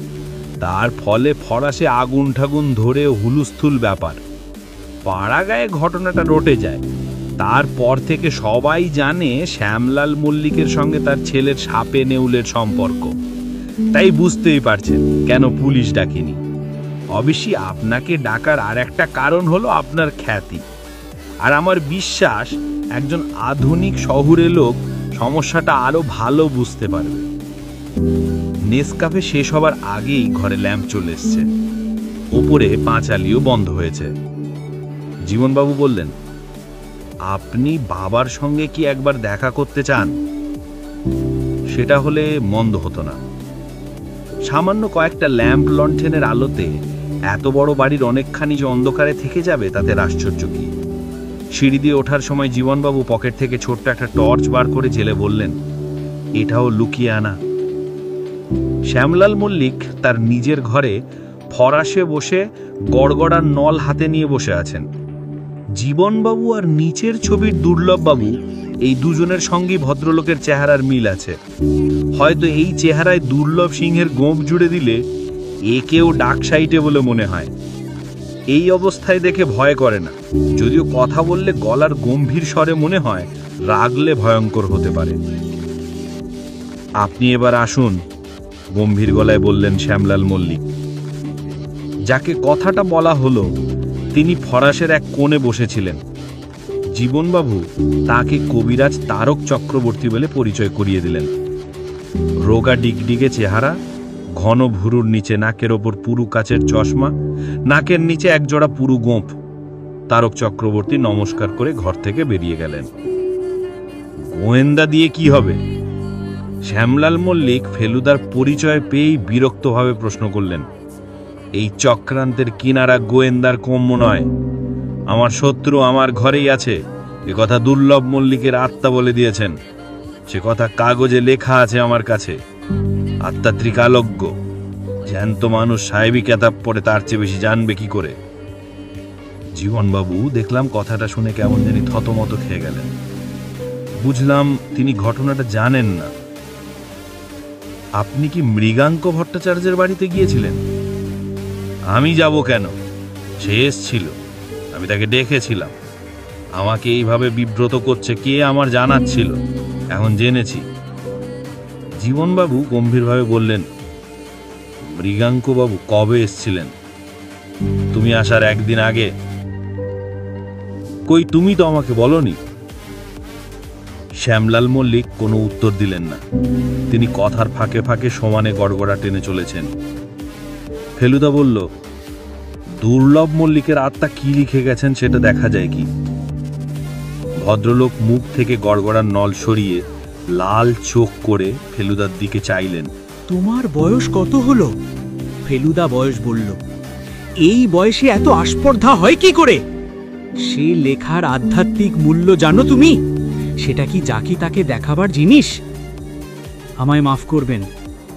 তার ফলে ফরাসে আগুন ঠাগুন ধরে হুলুস্থুল ব্যাপার। পাড়া গায়ে ঘটনাটা রটে যায়। তারপর থেকে সবাই জানে শ্যামলাল মল্লিকের সঙ্গে তার ছেলের সাপে নেউলের সম্পর্ক। তাই বুঝতেই পারছেন কেন পুলিশ ডাকিনি। অবশ্যই আপনাকে ডাকার আর একটা কারণ হলো আপনার খ্যাতি। আর আমার বিশ্বাস একজন আধুনিক শহুরে লোক সমস্যাটা আরো ভালো বুঝতে পারবে। নেসকাফে শেষ হবার আগেই ঘরে ল্যাম্প চলে এসছে। ওপরে পাঁচালিও বন্ধ হয়েছে। জীবনবাবু বললেন, আপনি বাবার সঙ্গে কি একবার দেখা করতে চান? সেটা হলে মন্দ হতো না। সামান্য কয়েকটা ল্যাম্প লণ্ঠনের আলোতে এত বড় বাড়ির অনেকখানি যে অন্ধকারে থেকে যাবে তাতে আশ্চর্য কি। সিঁড়ি দিয়ে ওঠার সময় জীবনবাবু পকেট থেকে ছোট্ট একটা টর্চ বার করে জেলে বললেন, এটাও লুকিয়ে আনা। শ্যামলাল মল্লিক তার নিজের ঘরে ফরাসে বসে গড়গড়ার নল হাতে নিয়ে বসে আছেন। জীবনবাবু আর নিচের ছবির দুর্লভবাবু, এই দুজনের সঙ্গেই ভদ্রলোকের চেহারার মিল আছে। হয়তো এই চেহারায় দুর্লভ সিংহের গোঁফ জুড়ে দিলে একেও ডাক সাইটে বলে মনে হয়। এই অবস্থায় দেখে ভয় করে না, যদিও কথা বললে গলার গম্ভীর স্বরে মনে হয় রাগলে ভয়ঙ্কর হতে পারে। আপনি এবার আসুন, গম্ভীর গলায় বললেন শ্যামলাল মল্লিক। যাকে কথাটা বলা হলো তিনি ফরাসের এক কোণে বসেছিলেন। জীবনবাবু তাকে কবিরাজ তারক চক্রবর্তী বলে পরিচয় করিয়ে দিলেন। রোগা ডিগডিগে চেহারা, ঘন ভুরুর নিচে নাকের ওপর পুরু কাচের চশমা, নাকের নিচে একজোড়া পুরু গোঁফ। তারক চক্রবর্তী নমস্কার করে ঘর থেকে বেরিয়ে গেলেন। গোয়েন্দা দিয়ে কি হবে? শ্যামলাল মল্লিক ফেলুদার পরিচয় পেয়েই বিরক্তভাবে প্রশ্ন করলেন। এই চক্রান্তের কিনারা গোয়েন্দার কম্য নয়। আমার শত্রু আমার ঘরেই আছে, এ কথা দুর্লভ মল্লিকের আত্মা বলে দিয়েছেন। সে কথা কাগজে লেখা আছে আমার কাছে। আত্মাত্রিক আলোজ্ঞ। জ্যান্ত মানুষ সাহেবী কেতাব পড়ে তার চেয়ে বেশি জানবে কি করে? জীবনবাবু দেখলাম কথাটা শুনে কেমন জানি থতমত খেয়ে গেলেন। বুঝলাম তিনি ঘটনাটা জানেন না। আপনি কি মৃগাঙ্ক ভট্টাচার্যের বাড়িতে গিয়েছিলেন? আমি যাব কেন? সে এসেছিল, আমি তাকে ডেকেছিলাম। আমাকে এইভাবে বিব্রত করছে কে আমার জানাচ্ছিল, এখন জেনেছি। জীবনবাবু গম্ভীরভাবে বললেন, মৃগাঙ্কবাবু কবে এসেছিলেন? তুমি আসার একদিন আগে। কই তুমি তো আমাকে বলনি। শ্যামলাল মল্লিক কোনো উত্তর দিলেন না। তিনি কথার ফাঁকে ফাঁকে সমানে গড়গড়া টেনে চলেছেন। ফেলুদা বলল, দুর্লভ মল্লিকের আত্মা কি লিখে গেছেন সেটা দেখা যায় কি? ভদ্রলোক মুখ থেকে গড়গড়ার নল সরিয়ে লাল চোখ করে ফেলুদার দিকে চাইলেন। তোমার বয়স কত হলো? ফেলুদা বয়স বলল। এই বয়সে এত আস্পর্ধা হয় কি করে? সে লেখার আধ্যাত্মিক মূল্য জানো তুমি? সেটা কি যাকে তাকে দেখাবার জিনিস? আমায় মাফ করবেন,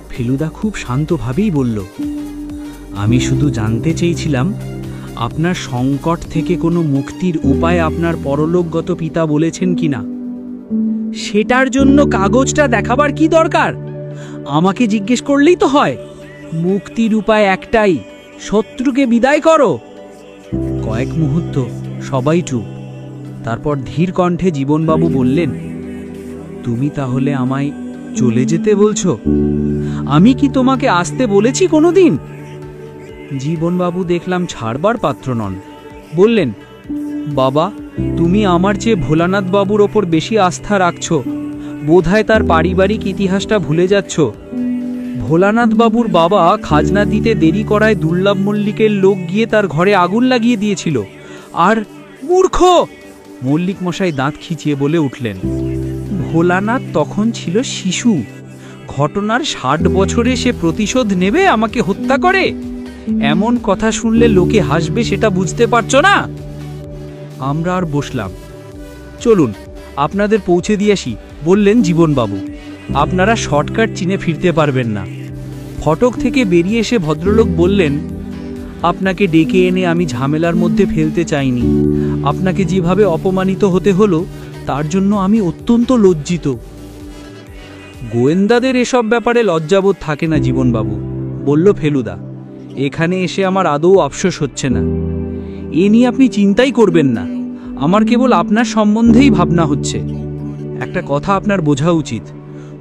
ফেলুদা খুব শান্তভাবেই বলল। আমি শুধু জানতে চেয়েছিলাম আপনার সংকট থেকে কোনো মুক্তির উপায় আপনার পরলোকগত পিতা বলেছেন কিনা। সেটার জন্য কাগজটা দেখাবার কি দরকার? আমাকে জিজ্ঞেস করলেই তো হয়। মুক্তির উপায় একটাই, শত্রুকে বিদায় করো। কয়েক মুহূর্ত সবাই চুপ। তারপর ধীর কণ্ঠে জীবনবাবু বললেন, তুমি তাহলে আমায় চলে যেতে বলছো? আমি কি তোমাকে আসতে বলেছি কোনোদিন? জীবনবাবু দেখলাম ছাড়বার পাত্র নন। বললেন, বাবা, তুমি আমার চেয়ে ভোলানাথ বাবুর ওপর বেশি আস্থা রাখছ। বোধহয় তার পারিবারিক ইতিহাসটা ভুলে যাচ্ছ। ভোলানাথ বাবুর বাবা খাজনা দিতে দেরি করায় দুর্লভ মল্লিকের লোক গিয়ে তার ঘরে আগুন লাগিয়ে দিয়েছিল। আর মূর্খ! মল্লিক মশাই দাঁত খিচিয়ে বলে উঠলেন, ভোলানাথ তখন ছিল শিশু। ঘটনার 60 বছরে সে প্রতিশোধ নেবে আমাকে হত্যা করে? এমন কথা শুনলে লোকে হাসবে, সেটা বুঝতে পারছো না? আমরা আর বসলাম। চলুন আপনাদের পৌঁছে দিয়ে আসি, বললেন জীবনবাবু। আপনারা শর্টকাট চিনে ফিরতে পারবেন না। ফটক থেকে বেরিয়ে এসে ভদ্রলোক বললেন, আপনাকে ডেকে এনে আমি ঝামেলার মধ্যে ফেলতে চাইনি। আপনাকে যেভাবে অপমানিত হতে হলো তার জন্য আমি অত্যন্ত লজ্জিত। গোয়েন্দাদের এসব ব্যাপারে লজ্জাবোধ থাকে না জীবনবাবু, বলল ফেলুদা। এখানে এসে আমার আদৌ আফসোস হচ্ছে না। এ নিয়ে আপনি চিন্তাই করবেন না। আমার কেবল আপনার সম্বন্ধেই ভাবনা হচ্ছে। একটা কথা আপনার বোঝা উচিত,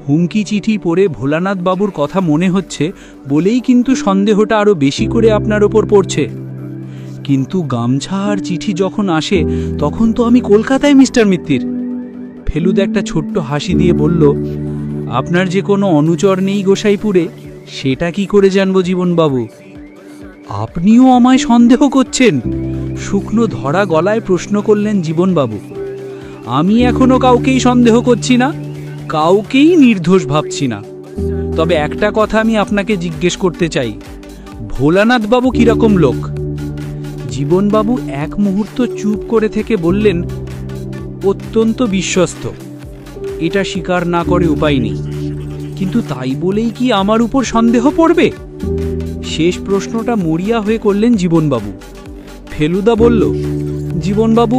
হুমকি চিঠি পড়ে ভোলানাথ বাবুর কথা মনে হচ্ছে বলেই কিন্তু সন্দেহটা আরো বেশি করে আপনার ওপর পড়ছে। কিন্তু গামছা আর চিঠি যখন আসে তখন তো আমি কলকাতায় মিস্টার মিত্তির। ফেলুদা একটা ছোট্ট হাসি দিয়ে বলল, আপনার যে কোনো অনুচর নেই গোসাইপুরে, সেটা কি করে জানবো জীবনবাবু? আপনিও আমায় সন্দেহ করছেন? শুকনো ধরা গলায় প্রশ্ন করলেন জীবনবাবু। আমি এখনো কাউকেই সন্দেহ করছি না, কাউকেই নির্দোষ ভাবছি না। তবে একটা কথা আমি আপনাকে জিজ্ঞেস করতে চাই, ভোলানাথ বাবু কিরকম লোক? জীবনবাবু এক মুহূর্ত চুপ করে থেকে বললেন, অত্যন্ত বিশ্বস্ত। এটা স্বীকার না করে উপায় নেই। কিন্তু তাই বলেই কি আমার উপর সন্দেহ পড়বে? শেষ প্রশ্নটা মরিয়া হয়ে করলেন জীবনবাবু। ফেলুদা বলল, জীবনবাবু,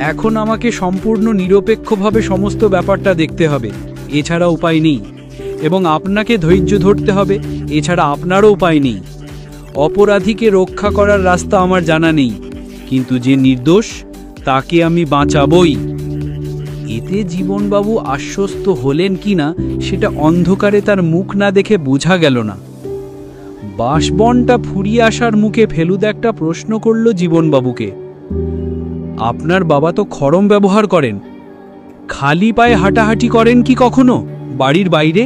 এখন আমাকে সম্পূর্ণ নিরপেক্ষভাবে সমস্ত ব্যাপারটা দেখতে হবে, এছাড়া উপায় নেই। এবং আপনাকে ধৈর্য ধরতে হবে, এছাড়া আপনারও উপায় নেই। অপরাধীকে রক্ষা করার রাস্তা আমার জানা নেই, কিন্তু যে নির্দোষ তাকে আমি বাঁচাবই। এতে জীবনবাবু আশ্বস্ত হলেন কিনা সেটা অন্ধকারে তার মুখ না দেখে বোঝা গেল না। বাঁশবনটা ফুরিয়ে আসার মুখে ফেলুদা একটা প্রশ্ন করল জীবনবাবুকে, আপনার বাবা তো খড়ম ব্যবহার করেন, খালি পায়ে হাঁটাহাঁটি করেন কি কখনো বাড়ির বাইরে?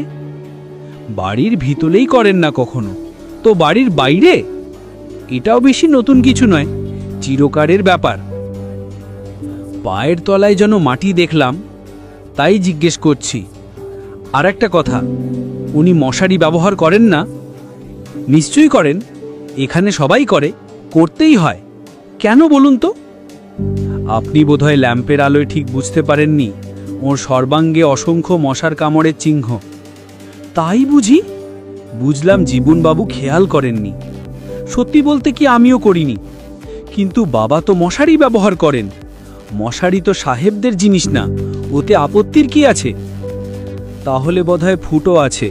বাড়ির ভিতরেই করেন না কখনো, তো বাড়ির বাইরে? এটাও বেশি নতুন কিছু নয়, চিরকালের ব্যাপার। পায়ের তলায় যেন মাটি দেখলাম, তাই জিজ্ঞেস করছি। আর একটা কথা, উনি মশারি ব্যবহার করেন না? নিশ্চয়ই করেন, এখানে সবাই করে, করতেই হয়। কেন বলুন তো? আপনি বোধহয় ল্যাম্পের আলোয় ঠিক বুঝতে পারেননি, ওর সর্বাঙ্গে অসংখ্য মশার কামড়ের চিহ্ন। তাই বুঝি? বুঝলাম জীবনবাবু খেয়াল করেননি। সত্যি বলতে কি আমিও করিনি, কিন্তু বাবা তো মশারি ব্যবহার করেন। মশারি তো সাহেবদের জিনিস না, ওতে আপত্তির কি আছে? তাহলে বোধহয় ফুটো আছে,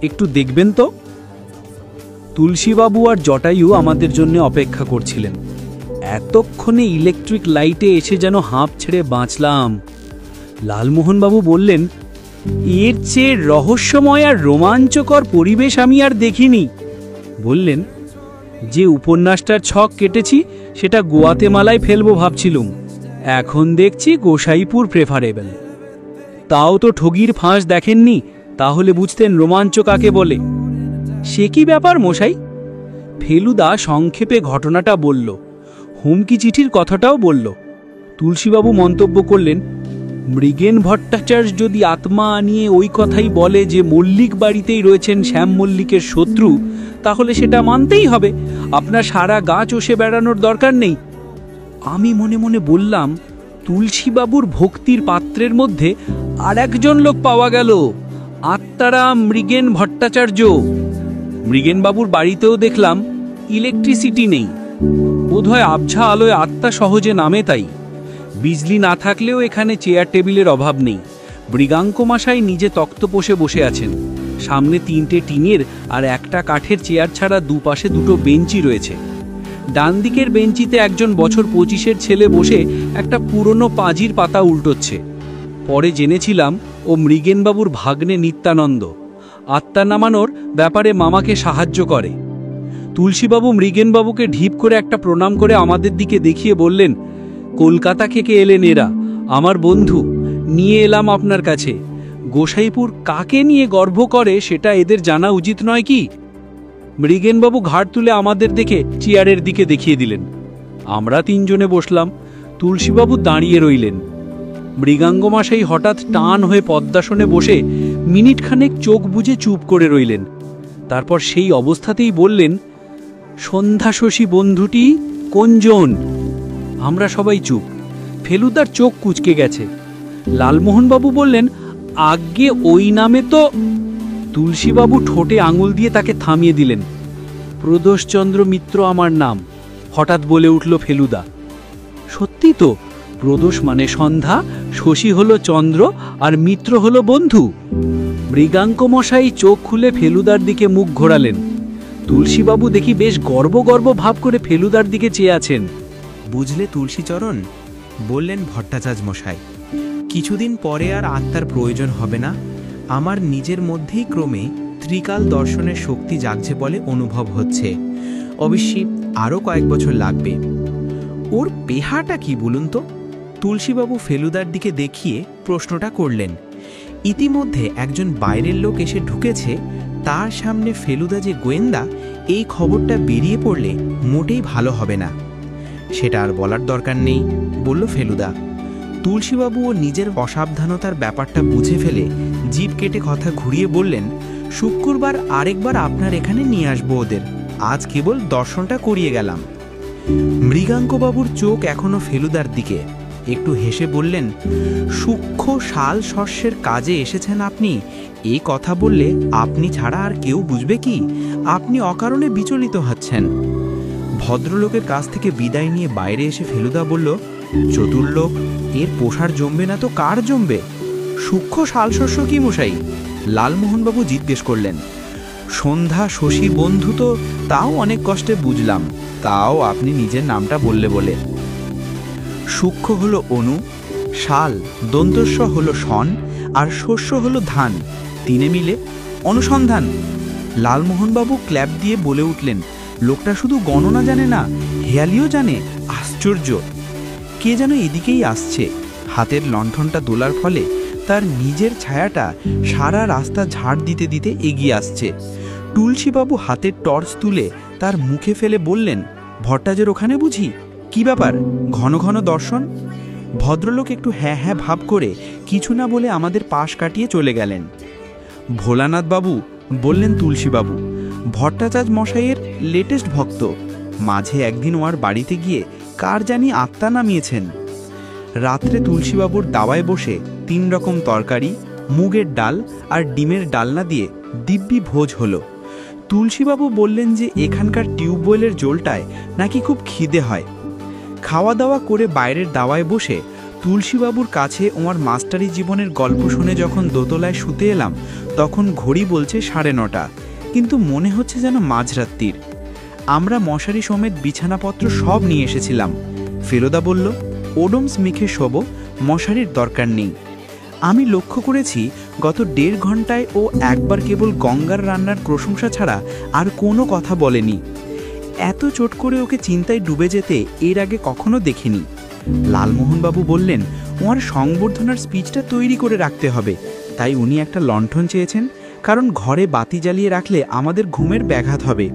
একটু দেখবেন তো। তুলসীবাবু আর জটায়ু আমাদের জন্য অপেক্ষা করছিলেন। এতক্ষণে ইলেকট্রিক লাইটে এসে যেন হাঁপ ছেড়ে বাঁচলাম। লালমোহনবাবু বললেন, এর চেয়ে রহস্যময় আর রোমাঞ্চকর পরিবেশ আমি আর দেখিনি। বললেন, যে উপন্যাসটার ছক কেটেছি সেটা গোয়াতেমালায় ফেলবো ভাবছিলুম, এখন দেখছি গোসাইপুর প্রেফারেবল। তাও তো ঠগির ফাঁস দেখেননি, তাহলে বুঝতেন রোমাঞ্চ কাকে বলে। সে কি ব্যাপার মশাই? ফেলুদা সংক্ষেপে ঘটনাটা বলল, হুমকি চিঠির কথাটাও বলল। তুলসীবাবু মন্তব্য করলেন, মৃগেন ভট্টাচার্য যদি আত্মা নিয়ে ওই কথাই বলে যে মল্লিক বাড়িতেই রয়েছেন শ্যাম মল্লিকের শত্রু, তাহলে সেটা মানতেই হবে, আপনার সারা গা চষে বেড়ানোর দরকার নেই। আমি মনে মনে বললাম, তুলসীবাবুর ভক্তির পাত্রের মধ্যে আর একজন লোক পাওয়া গেল, আত্মারাম মৃগেন ভট্টাচার্য। মৃগেনবাবুর বাড়িতেও দেখলাম ইলেকট্রিসিটি নেই, বোধহয় আবঝা আলোয় আত্মা সহজে নামে তাই। বিজলি না থাকলেও এখানে চেয়ার টেবিলের অভাব নেই। মৃগাঙ্ক মশাই নিজে তক্তপোষে বসে আছেন। সামনে 3টে টিনের আর একটা কাঠের চেয়ার ছাড়া দুপাশে 2টো বেঞ্চি রয়েছে। ডান দিকের বেঞ্চিতে একজন বছর 25-এর ছেলে বসে একটা পুরনো পাঁজির পাতা উল্টোচ্ছে। পরে জেনেছিলাম ও মৃগেনবাবুর ভাগ্নে নিত্যানন্দ, আত্মা নামানোর ব্যাপারে মামাকে সাহায্য করে। তুলসীবাবু মৃগেনবাবুকে ঢিপ করে একটা প্রণাম করে আমাদের দিকে দেখিয়ে বললেন, কলকাতা থেকে এলেন এরা, আমার বন্ধু, নিয়ে এলাম আপনার কাছে। গোসাইপুর কাকে নিয়ে গর্ব করে সেটা এদের জানা উচিত নয় কি? মৃগেনবাবু ঘাড় তুলে আমাদের দেখে চেয়ারের দিকে দেখিয়ে দিলেন। আমরা 3 জনে বসলাম, তুলসীবাবু দাঁড়িয়ে রইলেন। মৃগাঙ্গমশাই হঠাৎ টান হয়ে পদ্মাসনে বসে মিনিটখানেক চোখ বুজে চুপ করে রইলেন। তারপর সেই অবস্থাতেই বললেন, সন্ধ্যা শশী বন্ধুটি কোনজন? আমরা সবাই চুপ। ফেলুদার চোখ কুঁচকে গেছে। লালমোহনবাবু বললেন, আজ্ঞে ওই নামে তো। তুলসীবাবু ঠোঁটে আঙুল দিয়ে তাকে থামিয়ে দিলেন। প্রদোষচন্দ্র মিত্র আমার নাম, হঠাৎ বলে উঠল ফেলুদা। সত্যি তো, প্রদোষ মানে সন্ধ্যা, শশী হলো চন্দ্র, আর মিত্র হলো বন্ধু। মৃগাঙ্ক মশাই চোখ খুলে ফেলুদার দিকে মুখ ঘোরালেন। তুলসীবাবু দেখি বেশ গর্ব গর্ব ভাব করে ফেলুদার দিকে চেয়ে আছেন। বুঝলে তুলসীচরণ, বললেন ভট্টাচার্য মশাই, কিছুদিন পরে আর আত্মার প্রয়োজন হবে না। আমার নিজের মধ্যেই ক্রমে ত্রিকাল দর্শনের শক্তি জাগছে বলে অনুভব হচ্ছে। অবশ্যই আরও কয়েক বছর লাগবে। ওর পেহাটা কি বলুন তো? তুলসীবাবু ফেলুদার দিকে দেখিয়ে প্রশ্নটা করলেন। ইতিমধ্যে একজন বাইরের লোক এসে ঢুকেছে, তার সামনে ফেলুদা যে গোয়েন্দা, এই খবরটা বেরিয়ে পড়লে মোটেই ভালো হবে না। সেটা আর বলার দরকার নেই, বলল ফেলুদা। তুলসীবাবু ও নিজের অসাবধানতার ব্যাপারটা বুঝে ফেলে জিভ কেটে কথা ঘুরিয়ে বললেন, শুক্রবার আরেকবার আপনার এখানে নিয়ে আসবো ওদের, আজ কেবল দর্শনটা করিয়ে গেলাম। মৃগাঙ্কবাবুর চোখ এখনো ফেলুদার দিকে। একটু হেসে বললেন, সূক্ষ্ম শাল শস্যের কাজে এসেছেন আপনি, এই কথা বললে আপনি ছাড়া আর কেউ বুঝবে কি? আপনি অকারণে বিচলিত হচ্ছেন। ভদ্রলোকের কাছ থেকে বিদায় নিয়ে বাইরে এসে ফেলুদা বলল, চতুর্লোক, এর পোষার জমবে না তো কার জমবে? সূক্ষ্ম শালশস্য কি মশাই? লালমোহনবাবু জিজ্ঞেস করলেন। সন্ধ্যা শশী বন্ধু তো তাও অনেক কষ্টে বুঝলাম, তাও আপনি নিজের নামটা বললে বলে। সূক্ষ্ম হলো অনু, শাল দন্তস্ব হলো শন, আর শস্য হলো ধান, 3 মিলে অনুসন্ধান। লালমোহনবাবু ক্ল্যাপ দিয়ে বলে উঠলেন, লোকটা শুধু গণনা জানে না, হেয়ালিও জানে। আশ্চর্য! কে যেন এদিকেই আসছে। হাতের লণ্ঠনটা দোলার ফলে তার নিজের ছায়াটা সারা রাস্তা ঝাড় দিতে দিতে এগিয়ে আসছে। তুলসীবাবু হাতের টর্চ তুলে তার মুখে ফেলে বললেন, ভট্টাচার্যের ওখানে বুঝি? কি ব্যাপার, ঘন ঘন দর্শন? ভদ্রলোক একটু হ্যাঁ হ্যাঁ ভাব করে কিছু না বলে আমাদের পাশ কাটিয়ে চলে গেলেন। ভোলানাথ বাবু, বললেন তুলসীবাবু, ভট্টাচার্য মশাইয়ের লেটেস্ট ভক্ত। মাঝে একদিন ওর বাড়িতে গিয়ে কার জানি আত্মা নামিয়েছেন। রাত্রে তুলসীবাবুর দাওয়ায় বসে 3 রকম তরকারি, মুগের ডাল আর ডিমের ডালনা দিয়ে দিব্যি ভোজ হলো। তুলসীবাবু বললেন যে এখানকার টিউবওয়েলের জলটায় নাকি খুব খিদে হয়। খাওয়া দাওয়া করে বাইরের দাওয়ায় বসে তুলসীবাবুর কাছে ওর মাস্টারি জীবনের গল্প শুনে যখন দোতলায় শুতে এলাম, তখন ঘড়ি বলছে 9:30, কিন্তু মনে হচ্ছে যেন মাঝরাত্রির। আমরা মশারি সমেত বিছানাপত্র সব নিয়ে এসেছিলাম। ফেলুদা বলল, ওডমস মেখে শোবো, মশারির দরকার নেই। আমি লক্ষ্য করেছি গত 1.5 ঘন্টায় ও একবার কেবল গঙ্গার রান্নার প্রশংসা ছাড়া আর কোনো কথা বলেনি। এত চোট করে ওকে চিন্তায় ডুবে যেতে এর আগে কখনো দেখিনি। লালমোহনবাবু বললেন ওনার সংবর্ধনার স্পিচটা তৈরি করে রাখতে হবে, তাই উনি একটা লণ্ঠন চেয়েছেন, কারণ ঘরে বাতি জ্বালিয়ে রাখলে আমাদের ঘুমের ব্যাঘাত হবে।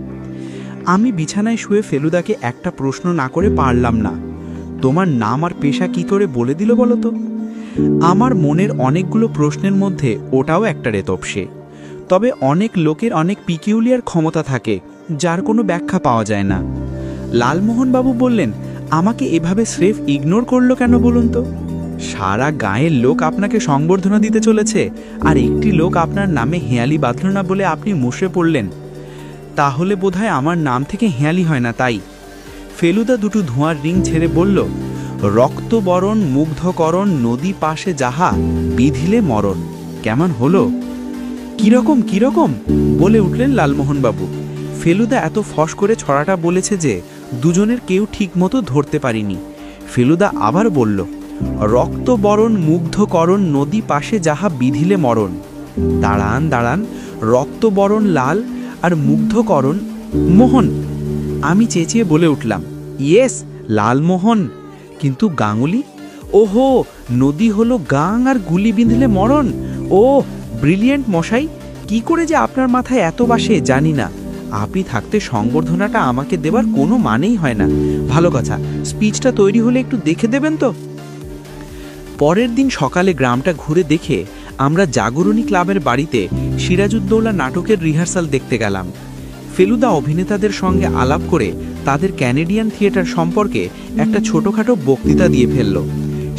আমি বিছানায় শুয়ে ফেলুদাকে একটা প্রশ্ন না করে পারলাম না। তোমার নাম আর পেশা কি করে বলে দিল বলো তো? আমার মনের অনেকগুলো প্রশ্নের মধ্যে ওটাও একটা রেতপসে। তবে অনেক লোকের অনেক পিকিউলিয়ার ক্ষমতা থাকে, যার কোনো ব্যাখ্যা পাওয়া যায় না। লালমোহনবাবু বললেন, আমাকে এভাবে স্রেফ ইগনোর করলো কেন বলুন তো? সারা গায়ের লোক আপনাকে সংবর্ধনা দিতে চলেছে, আর একটি লোক আপনার নামে হেঁয়ালি বাঁধল না বলে আপনি মুষড়ে পড়লেন। তাহলে বোধহয় আমার নাম থেকে হেঁয়ালি হয় না, তাই? ফেলুদা দুটো ধোঁয়ার রিং ছেড়ে বলল, রক্তবরণ মুগ্ধকরণ নদী পাশে যাহা বিধিলে মরণ। কেমন হলো? কিরকম কিরকম বলে উঠলেন লালমোহনবাবু। ফেলুদা এত ফস করে ছড়াটা বলেছে যে দুজনের কেউ ঠিকমতো ধরতে পারিনি। ফেলুদা আবার বলল, রক্তবরণ মুগ্ধকরণ নদী পাশে যাহা বিধিলে মরণ। দাঁড়ান দাঁড়ান, রক্তবরণ লাল আর মুগ্ধকরণ মোহন। আমি চেঁচিয়ে বলে উঠলাম, ইয়েস, লালমোহন। কিন্তু গাঙ্গুলি? ওহো, নদী হলো গাং আর গুলি বিঁধলে মরণ। ও ব্রিলিয়েন্ট মশাই, কি করে যে আপনার মাথায় এত বাসে জানি না। আপনি থাকতে সংবর্ধনাটা আমাকে দেবার কোনো মানেই হয় না। ভালো কথা, স্পিচটা তৈরি হলে একটু দেখে দেবেন তো? পরের দিন সকালে গ্রামটা ঘুরে দেখে আমরা জাগরণী ক্লাবের বাড়িতে সিরাজউদ্দৌলা নাটকের রিহার্সাল দেখতে গেলাম। ফেলুদা অভিনেতাদের সঙ্গে আলাপ করে তাদের ক্যানেডিয়ান থিয়েটার সম্পর্কে একটা ছোটোখাটো বক্তৃতা দিয়ে ফেলল।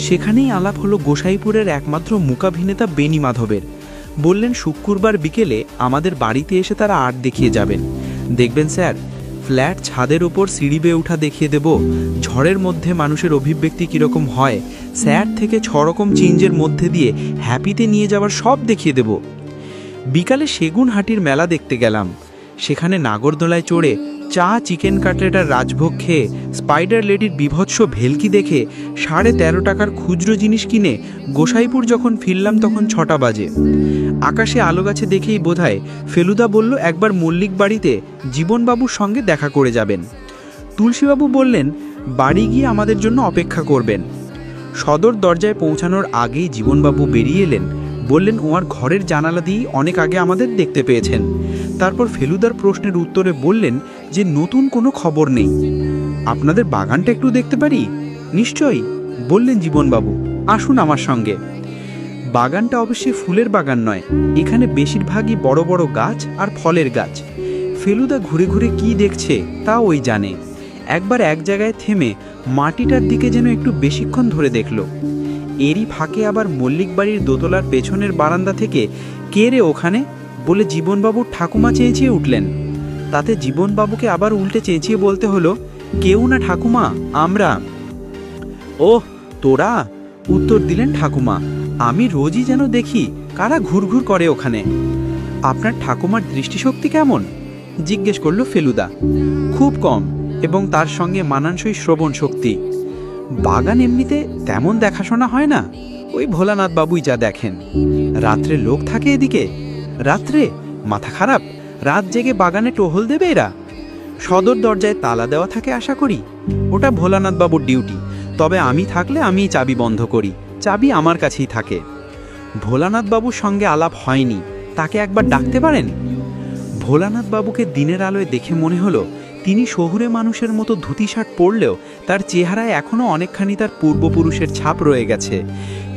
সেখানেই আলাপ হলো গোসাইপুরের একমাত্র মূকাভিনেতা বেনি মাধবের। বললেন শুক্রবার বিকেলে আমাদের বাড়িতে এসে তারা আর্ট দেখিয়ে যাবেন। দেখবেন স্যার, ফ্ল্যাট ছাদের ওপর সিঁড়ি বেয়ে ওঠা দেখিয়ে দেব, ঝড়ের মধ্যে মানুষের অভিব্যক্তি কীরকম হয়, স্যার থেকে 6 রকম চিঞ্জের মধ্যে দিয়ে হ্যাপিতে নিয়ে যাওয়ার সব দেখিয়ে দেব। বিকালে সেগুনহাটির মেলা দেখতে গেলাম। সেখানে নাগরদোলায় চড়ে চা, চিকেন কাটলেট আর রাজভোগ খেয়ে স্পাইডার লেডির বিভৎস ভেলকি দেখে 13.5 টাকার খুচরো জিনিস কিনে গোসাইপুর যখন ফিরলাম তখন 6টা বাজে। আকাশে আলো গাছে দেখেই বোধহয় ফেলুদা বলল একবার মল্লিক বাড়িতে জীবনবাবুর সঙ্গে দেখা করে যাবেন। তুলসীবাবু বললেন বাড়ি গিয়ে আমাদের জন্য অপেক্ষা করবেন। সদর দরজায় পৌঁছানোর আগেই জীবনবাবু বেরিয়ে এলেন। বললেন ওনার ঘরের জানালা দিয়েই অনেক আগে আমাদের দেখতে পেয়েছেন। তারপর ফেলুদার প্রশ্নের উত্তরে বললেন যে নতুন কোনো খবর নেই। আপনাদের বাগানটা একটু দেখতে পারি? নিশ্চয়ই, বললেন জীবনবাবু, আসুন আমার সঙ্গে। বাগানটা অবশ্যই ফুলের বাগান নয়, এখানে বেশিরভাগই বড় বড় গাছ আর ফলের গাছ। ফেলুদা ঘুরে ঘুরে কি দেখছে তা ওই জানে। একবার এক জায়গায় থেমে মাটিটার দিকে যেন একটু বেশিক্ষণ ধরে দেখল। এরই ফাঁকে আবার মল্লিক বাড়ির দোতলার পেছনের বারান্দা থেকে কে রে ওখানে বলে জীবনবাবুর ঠাকুমা চেঁচিয়ে উঠলেন। তাতে জীবনবাবুকে আবার উল্টে চেঁচিয়ে বলতে হলো, কেউ না ঠাকুমা, আমরা। ওহ, তোরা? উত্তর দিলেন ঠাকুমা, আমি রোজই যেন দেখি কারা ঘুরঘুর করে ওখানে। আপনার ঠাকুমার দৃষ্টিশক্তি কেমন? জিজ্ঞেস করল ফেলুদা। খুব কম, এবং তার সঙ্গে মানানসই শ্রবণ শক্তি। বাগান এমনিতে তেমন দেখাশোনা হয় না, ওই ভোলানাথ বাবুই যা দেখেন। রাত্রে লোক থাকে এদিকে? রাত্রে? মাথা খারাপ, রাত জেগে বাগানে টহল দেবে এরা? সদর দরজায় তালা দেওয়া থাকে আশা করি? ওটা ভোলানাথ বাবুর ডিউটি, তবে আমি থাকলে আমিই চাবি বন্ধ করি, চাবি আমার কাছেই থাকে। ভোলানাথ বাবুর সঙ্গে আলাপ হয়নি, তাকে একবার ডাকতে পারেন? ভোলানাথ বাবুকে দিনের আলোয় দেখে মনে হলো তিনি শহুরে মানুষের মতো ধুতি শার্ট পরলেও তার চেহারায় এখনও অনেকখানি তার পূর্বপুরুষের ছাপ রয়ে গেছে।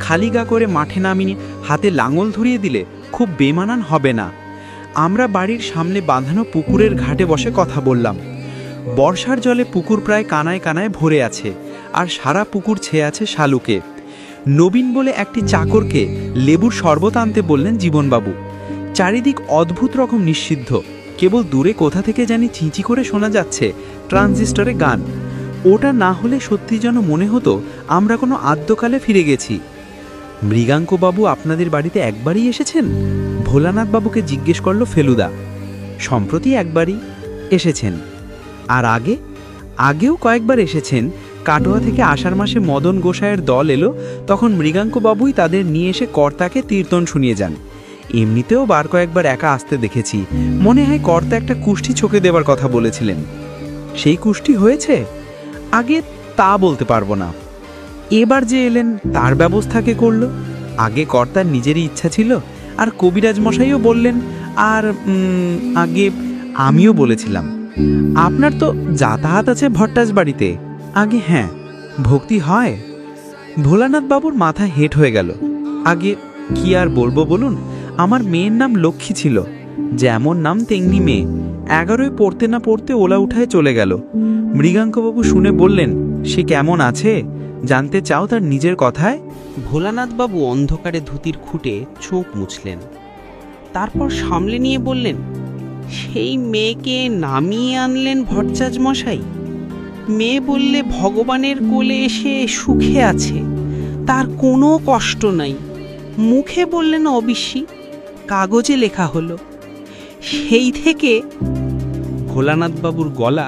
খালি গা করে মাঠে নামিয়ে হাতে লাঙল ধরিয়ে দিলে খুব বেমানান হবে না। আমরা বাড়ির সামনে বাঁধানো পুকুরের ঘাটে বসে কথা বললাম। বর্ষার জলে পুকুর প্রায় কানায় কানায় ভরে আছে, আর সারা পুকুর ছেয়ে আছে শালুকে। নবীন বলে একটি চাকরকে লেবুর শরবত আনতে বললেন জীবনবাবু। চারিদিক অদ্ভুত রকম নিষিদ্ধ, কেবল দূরে কোথা থেকে জানি চিঁচি করে শোনা যাচ্ছে ট্রানজিস্টরে গান। ওটা না হলে সত্যি যেন মনে হতো আমরা কোনো আদ্যকালে ফিরে গেছি। মৃগাঙ্কবাবু আপনাদের বাড়িতে একবারই এসেছেন? ভোলানাথ বাবুকে জিজ্ঞেস করল ফেলুদা। সম্প্রতি একবারই এসেছেন। আর আগেও কয়েকবার এসেছেন। কাটোয়া থেকে আষাঢ় মাসে মদন গোসাইয়ের দল এলো, তখন মৃগাঙ্কবাবুই তাদের নিয়ে এসে কর্তাকে কীর্তন শুনিয়ে যান। এমনিতেও বার কয়েকবার একা আসতে দেখেছি। মনে হয় কর্তা একটা কুষ্ঠি ছকে দেবার কথা বলেছিলেন। সেই কুষ্ঠি হয়েছে? আগে তা বলতে পারবো না। এবার যে এলেন তার ব্যবস্থা কে করলো? আগে কর্তার নিজেরই ইচ্ছা ছিল, আর কবিরাজ মশাইও বললেন, আর আগে আমিও বলেছিলাম। আপনার তো যাতায়াত আছে ভট্টাজ বাড়িতে। আগে হ্যাঁ, ভক্তি হয়। ভোলানাথ বাবুর মাথা হেঁট হয়ে গেল। আগে কি আর বলবো বলুন, আমার মেয়ের নাম লক্ষ্মী ছিল, যেমন নাম তেমনি মেয়ে। 11 পড়তে না পড়তে ওলা উঠায় চলে গেল। মৃগাঙ্কবাবু শুনে বললেন, সে কেমন আছে জানতে চাও তার নিজের কথায়? ভোলানাথবাবু অন্ধকারে ধুতির খুঁটে চোখ মুছলেন, তারপর সামলে নিয়ে বললেন, সেই মেয়েকে নামিয়ে আনলেন ভট্টাচ মশাই। মেয়ে বললে ভগবানের কোলে এসে সুখে আছে, তার কোনো কষ্ট নাই। মুখে বললেন অবিশ্বাসী, কাগজে লেখা হলো। সেই থেকে ভোলানাথবাবুর গলা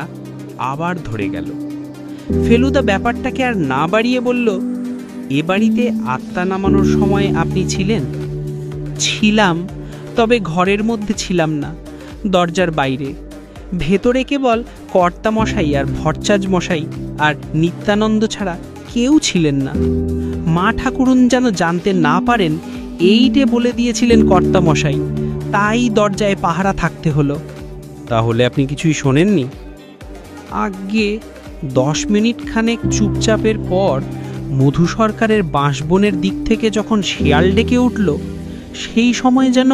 আবার ধরে গেল। ফেলুদা ব্যাপারটাকে আর না বাড়িয়ে বলল, এ বাড়িতে আত্মা নামানোর সময় আপনি ছিলেন? ছিলাম, তবে ঘরের মধ্যে ছিলাম না, দরজার বাইরে। ভেতরে কেবল কর্তা মশাই আর ভট্টাচ মশাই আর নিত্যানন্দ ছাড়া কেউ ছিলেন না। মা ঠাকুরুন যেন জানতে না পারেন এইটে বলে দিয়েছিলেন কর্তা মশাই, তাই দরজায় পাহারা থাকতে হলো। তাহলে আপনি কিছুই শোনেননি? আগে 10 মিনিট খানেক চুপচাপের পর মধু সরকারের বাঁশবনের দিক থেকে যখন শিয়াল ডেকে উঠল, সেই সময় যেন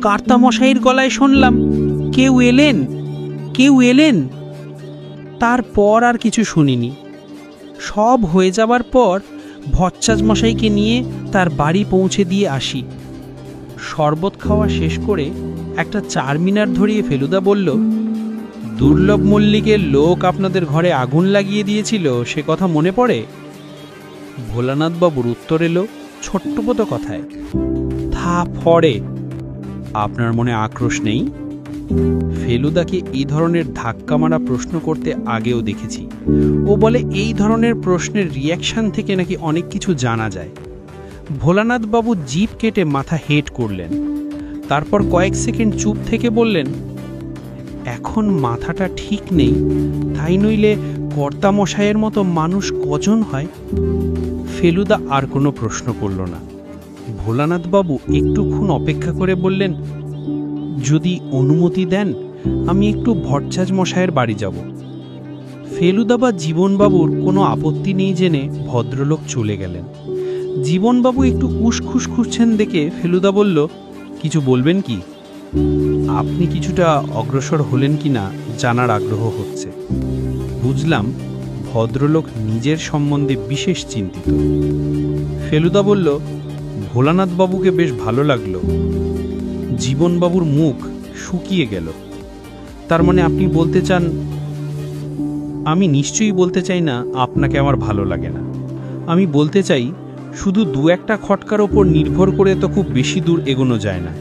কর্তামশাইয়ের গলায় শুনলাম, কেউ এলেন, কেউ এলেন। তারপর আর কিছু শুনিনি। সব হয়ে যাবার পর ভট্টাচ মশাইকে নিয়ে তার বাড়ি পৌঁছে দিয়ে আসি। শরবত খাওয়া শেষ করে একটা চারমিনার ধরিয়ে ফেলুদা বলল, দুর্লভ মল্লিকের লোক আপনাদের ঘরে আগুন লাগিয়ে দিয়েছিল, সে কথা মনে পড়ে? ভোলানাথবাবুর উত্তর এলো ছোট্টপত কথায়, থা ফড়ে। আপনার মনে আক্রোশ নেই? ফেলুদাকে এই ধরনের ধাক্কা মারা প্রশ্ন করতে আগেও দেখেছি। ও বলে এই ধরনের প্রশ্নের রিয়াকশন থেকে নাকি অনেক কিছু জানা যায়। ভোলানাথবাবু জিভ কেটে মাথা হেঁট করলেন, তারপর কয়েক সেকেন্ড চুপ থেকে বললেন, এখন মাথাটা ঠিক নেই, তাই নইলে কর্তামশাইয়ের মতো মানুষ কজন হয়? ফেলুদা আর কোনো প্রশ্ন করল না। ভোলানাথবাবু একটুক্ষণ অপেক্ষা করে বললেন, যদি অনুমতি দেন আমি একটু ভট্টাচ মশাইয়ের বাড়ি যাব। ফেলুদা বা জীবনবাবুর কোনো আপত্তি নেই জেনে ভদ্রলোক চলে গেলেন। জীবনবাবু একটু উসখুস খুঁজছেন দেখে ফেলুদা বলল, কিছু বলবেন কি? আপনি কিছুটা অগ্রসর হলেন কি না জানার আগ্রহ হচ্ছে। বুঝলাম ভদ্রলোক নিজের সম্বন্ধে বিশেষ চিন্তিত। ফেলুদা বলল, ভোলানাথবাবুকে বেশ ভালো লাগলো। জীবনবাবুর মুখ শুকিয়ে গেল। তার মানে আপনি বলতে চান? আমি নিশ্চয়ই বলতে চাই না আপনাকে আমার ভালো লাগে না। আমি বলতে চাই, শুধু 2-1টা খটকার ওপর নির্ভর করে তো খুব বেশি দূর এগোনো যায় না।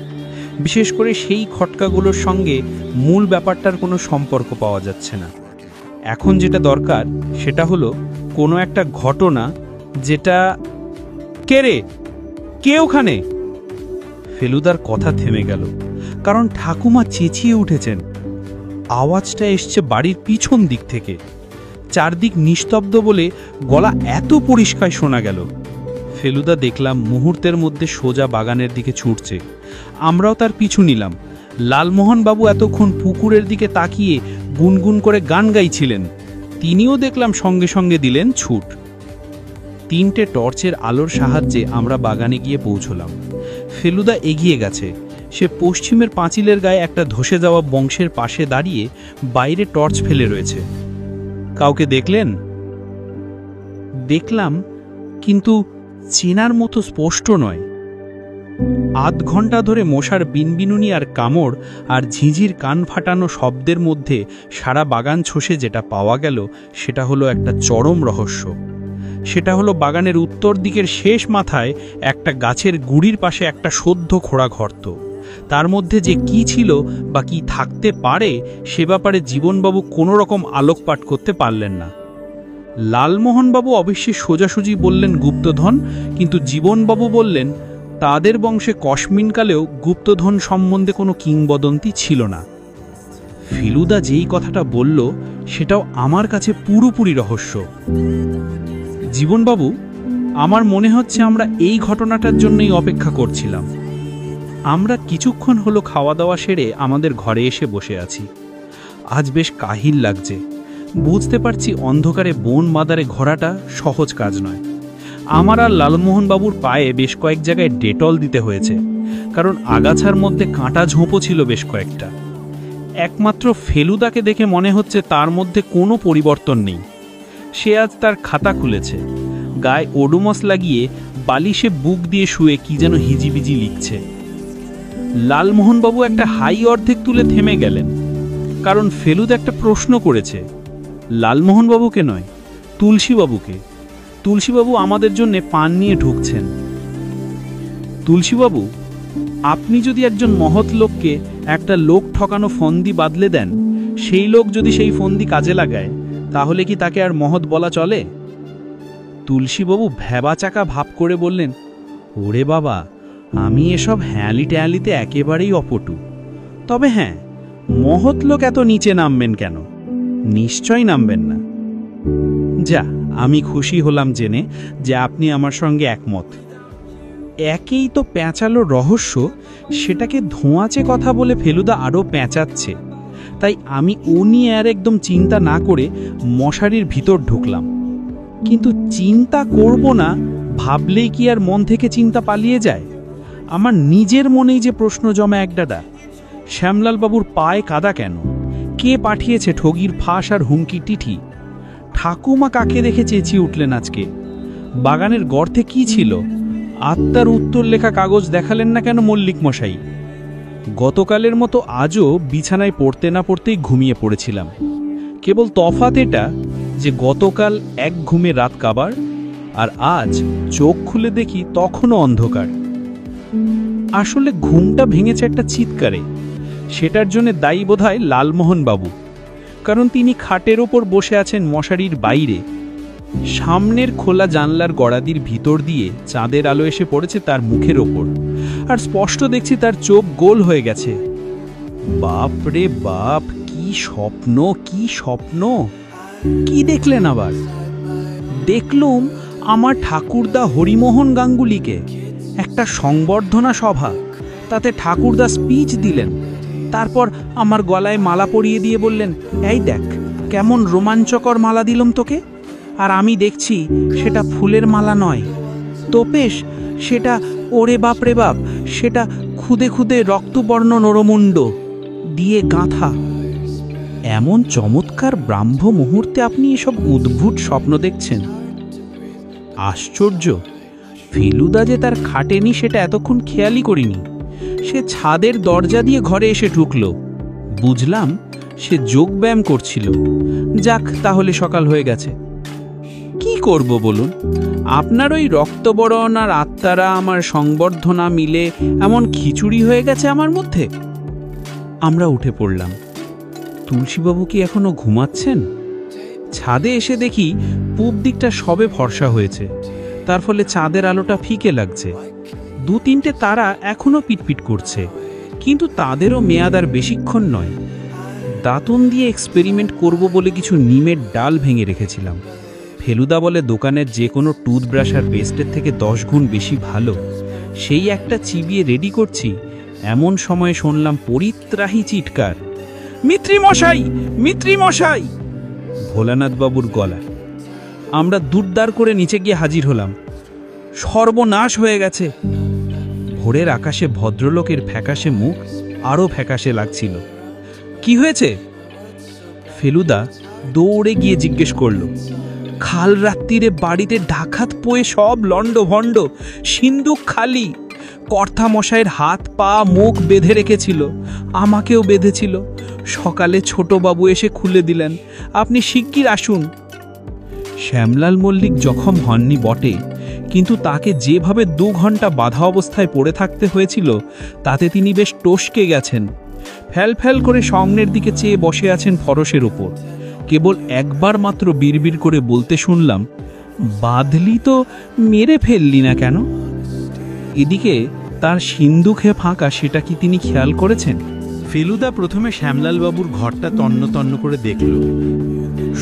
বিশেষ করে সেই খটকাগুলোর সঙ্গে মূল ব্যাপারটার কোনো সম্পর্ক পাওয়া যাচ্ছে না। এখন যেটা দরকার সেটা হলো কোনো একটা ঘটনা যেটা... কে রে, কে ওখানে? ফেলুদার কথা থেমে গেল, কারণ ঠাকুমা চেঁচিয়ে উঠেছেন। আওয়াজটা এসছে বাড়ির পিছন দিক থেকে। চারদিক নিস্তব্ধ বলে গলা এত পরিষ্কার শোনা গেল। ফেলুদা দেখলাম মুহূর্তের মধ্যে সোজা বাগানের দিকে ছুটছে। আমরাও তার পিছু নিলাম। লালমোহনবাবু এতক্ষণ পুকুরের দিকে তাকিয়ে গুনগুন করে গান গাইছিলেন। তিনিও দেখলাম সঙ্গে সঙ্গে দিলেন ছুট। 3টে টর্চের আলোর সাহায্যে আমরা বাগানে গিয়ে পৌঁছলাম। ফেলুদা এগিয়ে গেছে। সে পশ্চিমের পাঁচিলের গায়ে একটা ধসে যাওয়া বংশের পাশে দাঁড়িয়ে বাইরে টর্চ ফেলে রয়েছে। কাউকে দেখলেন? দেখলাম, কিন্তু চেনার মতো স্পষ্ট নয়। আধ ঘন্টা ধরে মশার বিনবিনুনি আর কামড় আর ঝিঝির কান ফাটানো শব্দের মধ্যে সারা বাগান ছষে যেটা পাওয়া গেল সেটা হলো একটা চরম রহস্য। সেটা হলো বাগানের উত্তর দিকের শেষ মাথায় একটা গাছের গুড়ির পাশে একটা সদ্য খোঁড়া গর্ত। তার মধ্যে যে কি ছিল বা কি থাকতে পারে সে ব্যাপারে জীবনবাবু কোনো রকম আলোকপাত করতে পারলেন না। লালমোহনবাবু অবশ্যই সোজাসুজি বললেন গুপ্তধন, কিন্তু জীবনবাবু বললেন তাদের বংশে কসমিনকালেও গুপ্তধন সম্বন্ধে কোনো কিংবদন্তি ছিল না। ফেলুদা যেই কথাটা বলল সেটাও আমার কাছে পুরোপুরি রহস্য। জীবনবাবু, আমার মনে হচ্ছে আমরা এই ঘটনাটার জন্যই অপেক্ষা করছিলাম। আমরা কিছুক্ষণ হলো খাওয়া দাওয়া সেরে আমাদের ঘরে এসে বসে আছি। আজ বেশ কাহিল লাগছে। বুঝতে পারছি অন্ধকারে বন মাদারে ঘোরাটা সহজ কাজ নয়। আমার আর লালমোহনবাবুর পায়ে বেশ কয়েক জায়গায় ডেটল দিতে হয়েছে, কারণ আগাছার মধ্যে কাঁটা ঝোঁপও ছিল বেশ কয়েকটা। একমাত্র ফেলুদাকে দেখে মনে হচ্ছে তার মধ্যে কোনো পরিবর্তন নেই। সে আজ তার খাতা খুলেছে, গায়ে ওডোমস লাগিয়ে বালিশে বুক দিয়ে শুয়ে কি যেন হিজিবিজি লিখছে। লালমোহনবাবু একটা হাই অর্ধেক তুলে থেমে গেলেন, কারণ ফেলুদা একটা প্রশ্ন করেছে। লালমোহনবাবুকে নয়, তুলসীবাবুকে। তুলসীবাবু আমাদের জন্য পান নিয়ে ঢুকছেন। তুলসীবাবু, আপনি যদি একজন মহৎ লোককে একটা লোক ঠকানো ফন্দি বাদলে দেন, সেই লোক যদি সেই ফন্দি কাজে লাগায়, তাহলে কি তাকে আর মহৎ বলা চলে? তুলসীবাবু ভ্যাবাচাকা ভাব করে বললেন, ওরে বাবা, আমি এসব হ্যাঁলি ট্যাঁলিতে একেবারেই অপটু। তবে হ্যাঁ, মহৎ লোক এত নিচে নামবেন কেন? নিশ্চয় নামবেন না। যা, আমি খুশি হলাম জেনে যে আপনি আমার সঙ্গে একমত। একেই তো পেঁচালো রহস্য, সেটাকে ধোঁয়াচে কথা বলে ফেলুদা আরও পেঁচাচ্ছে। তাই আমি ও নিয়ে আর একদম চিন্তা না করে মশারির ভিতর ঢুকলাম। কিন্তু চিন্তা করব না ভাবলেই কি আর মন থেকে চিন্তা পালিয়ে যায়? আমার নিজের মনেই যে প্রশ্ন জমা একডাডা। শ্যামলালবাবুর পায়ে কাদা কেন? কে পাঠিয়েছে ঠগির ফাঁস আর হুমকি চিঠি? ঠাকুমা কাকে দেখে চেঁচিয়ে উঠলেন আজকে? বাগানের গর্তে কি ছিল? আত্মার উত্তর লেখা কাগজ দেখালেন না কেন মল্লিক মশাই? গতকালের মতো আজও বিছানায় পড়তে না পড়তেই ঘুমিয়ে পড়েছিলাম। কেবল তফাৎ এটা যে গতকাল এক ঘুমে রাত কাবার, আর আজ চোখ খুলে দেখি তখনও অন্ধকার। আসলে ঘুমটা ভেঙেছে একটা চিৎকারে। সেটার জন্য দায়ী বোধহয় লালমোহনবাবু, কারণ তিনি খাটের ওপর বসে আছেন মশারির বাইরে। সামনের খোলা জানলার গড়াদির ভিতর দিয়ে চাঁদের আলো এসে পড়েছে তার মুখের ওপর, আর স্পষ্ট দেখছি তার চোখ গোল হয়ে গেছে। বাপ রে বাপ, কি স্বপ্ন, কি স্বপ্ন! কি দেখলেন আবার? দেখলুম আমার ঠাকুরদা হরিমোহন গাঙ্গুলিকে, একটা সংবর্ধনা সভা, তাতে ঠাকুরদা স্পিচ দিলেন। তারপর আমার গলায় মালা পরিয়ে দিয়ে বললেন, এই দেখ কেমন রোমাঞ্চকর মালা দিলুম তোকে। আর আমি দেখছি সেটা ফুলের মালা নয়, তোপেশ, সেটা, ওরে বাপ রে বাপ, সেটা খুদে খুদে রক্তবর্ণ নরমুণ্ড দিয়ে গাঁথা। এমন চমৎকার ব্রাহ্ম মুহূর্তে আপনি এসব উদ্ভুত স্বপ্ন দেখছেন? আশ্চর্য, ফেলুদা যে তার খাটেনি সেটা এতক্ষণ খেয়ালই করিনি। সে ছাদের দরজা দিয়ে ঘরে এসে ঢুকল। বুঝলাম সে যোগব্যায়াম করছিল। যাক, তাহলে সকাল হয়ে গেছে। কি করব বলুন? আপনার ওই রক্তবরণ আর আত্মারা আমার সংবর্ধনা মিলে এমন খিচুড়ি হয়ে গেছে আমার মধ্যে। আমরা উঠে পড়লাম। তুলসীবাবু কি এখনো ঘুমাচ্ছেন? ছাদে এসে দেখি পূব দিকটা সবে ফর্সা হয়েছে, তার ফলে চাঁদের আলোটা ফিকে লাগছে। দু তিনটে তারা এখনো পিটপিট করছে, কিন্তু তাদেরও মেয়াদ আর বেশিক্ষণ নয়। দাঁতন দিয়ে এক্সপেরিমেন্ট করব বলে কিছু নিমের ডাল ভেঙে রেখেছিলাম। ফেলুদা বলে দোকানের যে কোনো টুথব্রাশ আর পেস্টের থেকে 10 গুণ বেশি ভালো। সেই একটা চিবিয়ে রেডি করছি, এমন সময় শুনলাম পরিত্রাহী চিৎকার, মিত্রিমশাই, মিত্রিমশাই! ভোলানাথবাবুর গলা। আমরা দুর্দার করে নিচে গিয়ে হাজির হলাম। সর্বনাশ হয়ে গেছে। ভোরের আকাশে ভদ্রলোকের ফ্যাকাশে মুখ আরও ফ্যাকাশে লাগছিল। কি হয়েছে? ফেলুদা দৌড়ে গিয়ে জিজ্ঞেস করল। কাল রাত্রিরে বাড়িতে ডাকাত পয়ে সব লণ্ডভণ্ড, সিন্দুক খালি। কর্তা মশাইয়ের হাত পা মুখ বেঁধে রেখেছিল, আমাকেও বেঁধেছিল। সকালে ছোটবাবু এসে খুলে দিলেন, আপনি শিগগির আসুন। শ্যামলাল মল্লিক জখম হননি বটে, কিন্তু তাকে যেভাবে 2 ঘন্টা বাধা অবস্থায় পড়ে থাকতে হয়েছিল তাতে তিনি বেশ টসকে গেছেন। ফ্যাল ফ্যাল করে সামনের দিকে চেয়ে বসে আছেন ফরসের উপর। কেবল একবার মাত্র বিড়বিড় করে বলতে শুনলাম, বাঁধলি তো মেরে ফেললি না কেন? এদিকে তার সিন্দুকে ফাঁকা, সেটা কি তিনি খেয়াল করেছেন? ফেলুদা প্রথমে শ্যামলালবাবুর ঘরটা তন্ন তন্ন করে দেখল।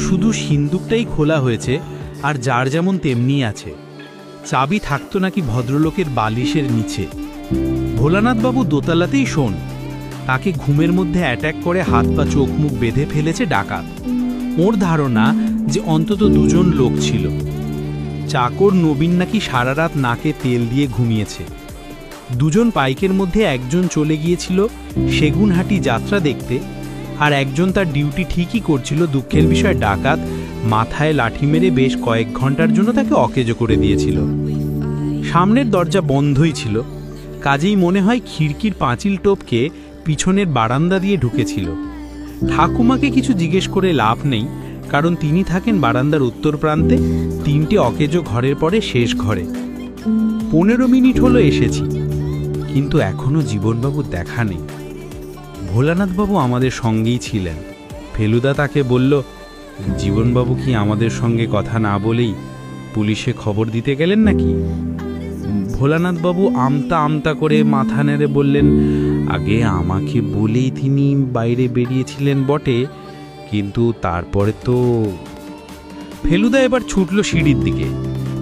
শুধু সিন্দুকটাই খোলা হয়েছে, আর যার যেমন তেমনি আছে। চাবি থাকতো নাকি ভদ্রলোকের বালিশের নিচে। ভোলানাথবাবু দোতলাতেই শোন, তাকে ঘুমের মধ্যে অ্যাটাক করে হাত পা চোখ মুখ বেঁধে ফেলেছে ডাকাত। ওর ধারণা যে অন্তত দুজন লোক ছিল। চাকর নবীন নাকি সারা রাত নাকে তেল দিয়ে ঘুমিয়েছে। দুজন পাইকের মধ্যে একজন চলে গিয়েছিল সেগুনহাটি যাত্রা দেখতে, আর একজন তার ডিউটি ঠিকই করছিল। দুঃখের বিষয় ডাকাত মাথায় লাঠি মেরে বেশ কয়েক ঘন্টার জন্য তাকে অকেজো করে দিয়েছিল। সামনের দরজা বন্ধই ছিল, কাজেই মনে হয় খিড়কির পাঁচিল টপকে পিছনের বারান্দা দিয়ে ঢুকেছিল। ঠাকুমাকে কিছু জিজ্ঞেস করে লাভ নেই, কারণ তিনি থাকেন বারান্দার উত্তর প্রান্তে, 3টে অকেজো ঘরের পরে শেষ ঘরে। 15 মিনিট হলো এসেছি, কিন্তু এখনো জীবনবাবু দেখা নেই। ভোলানাথবাবু আমাদের সঙ্গেই ছিলেন। ফেলুদা তাকে বলল, জীবনবাবু কি আমাদের সঙ্গে কথা না বলেই পুলিশে খবর দিতে গেলেন নাকি? ভোলানাথবাবু আমতা আমতা করে মাথা নেড়ে বললেন, আগে আমাকে বলেই তিনি বাইরে বেরিয়েছিলেন বটে, কিন্তু তারপরে তো। ফেলুদা এবার ছুটল সিঁড়ির দিকে,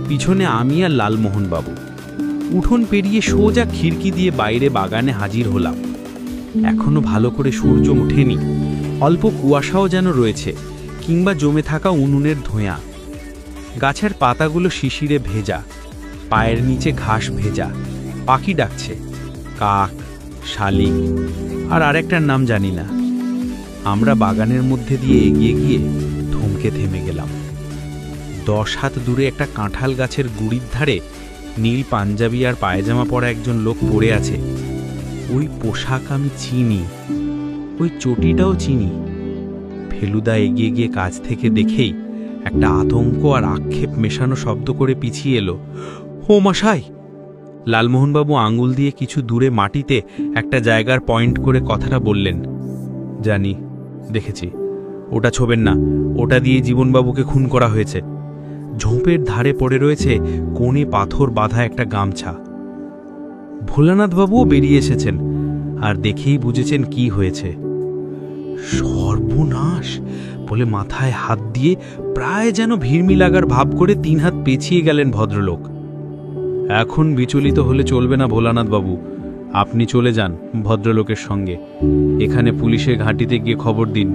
পিছনে আমি আর লালমোহনবাবু। উঠোন পেরিয়ে সোজা খিড়কি দিয়ে বাইরে বাগানে হাজির হলাম। এখনো ভালো করে সূর্য ওঠেনি, অল্প কুয়াশাও যেন রয়েছে, কিংবা জমে থাকা উনুনের ধোঁয়া। গাছের পাতাগুলো শিশিরে ভেজা, পায়ের নিচে ঘাস ভেজা। পাখি ডাকছে, কাক, শালিক, আর আরেকটার নাম জানি না। আমরা বাগানের মধ্যে দিয়ে এগিয়ে গিয়ে থমকে থেমে গেলাম। 10 হাত দূরে একটা কাঁঠাল গাছের গুড়ির ধারে নীল পাঞ্জাবি আর পায়জামা পরা একজন লোক পড়ে আছে। ওই পোশাক আমি চিনি, ওই চটিটাও চিনি। ফেলুদা এগিয়ে গিয়ে কাছ থেকে দেখেই একটা আতঙ্ক আর আক্ষেপ মেশানো শব্দ করে পিছিয়ে এলো। ও মশাই! লালমোহনবাবু আঙুল দিয়ে কিছু দূরে মাটিতে একটা জায়গার পয়েন্ট করে কথাটা বললেন। জানি, দেখেছি। ওটা ছোবেন না, ওটা দিয়ে জীবনবাবুকে খুন করা হয়েছে। ঝোপের ধারে পড়ে রয়েছে কোণে পাথর বাঁধা একটা গামছা। ভোলানাথবাবুও বেরিয়ে এসেছেন, আর দেখেই বুঝেছেন কি হয়েছে। সর্বনাশ বলে মাথায় হাত দিয়ে প্রায় যেন ভিড়মি লাগার ভাব করে 3 হাত পেছিয়ে গেলেন ভদ্রলোক। এখন বিচলিত হলে চলবে না ভোলানাথবাবু, আপনি চলে যান ভদ্রলোকের সঙ্গে। এখানে পুলিশের ঘাঁটিতে গিয়ে খবর দিন,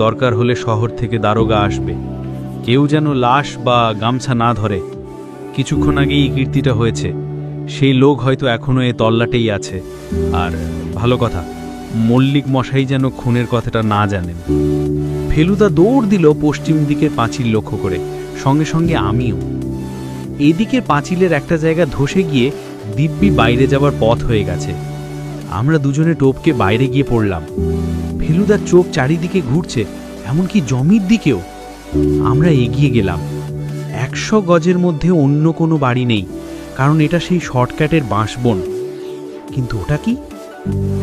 দরকার হলে শহর থেকে দারোগা আসবে। কেউ যেন লাশ বা গামছা না ধরে। কিছুক্ষণ আগেই এই কীর্তিটা হয়েছে, সেই লোক হয়তো এখনো এ তল্লাটেই আছে। আর ভালো কথা, মল্লিক মশাই যেন খুনের কথাটা না জানেন। ফেলুদা দৌড় দিল পশ্চিম দিকের পাঁচিল লক্ষ্য করে, সঙ্গে সঙ্গে আমিও। এদিকের পাঁচিলের একটা জায়গা ধসে গিয়ে দিব্যি বাইরে যাবার পথ হয়ে গেছে। আমরা দুজনে টোপকে বাইরে গিয়ে পড়লাম। ফেলুদার চোখ চারিদিকে ঘুরছে, এমনকি জমির দিকেও। আমরা এগিয়ে গেলাম। 100 গজের মধ্যে অন্য কোনো বাড়ি নেই, কারণ এটা সেই শর্টকাটের বাঁশবন। কিন্তু ওটা কি?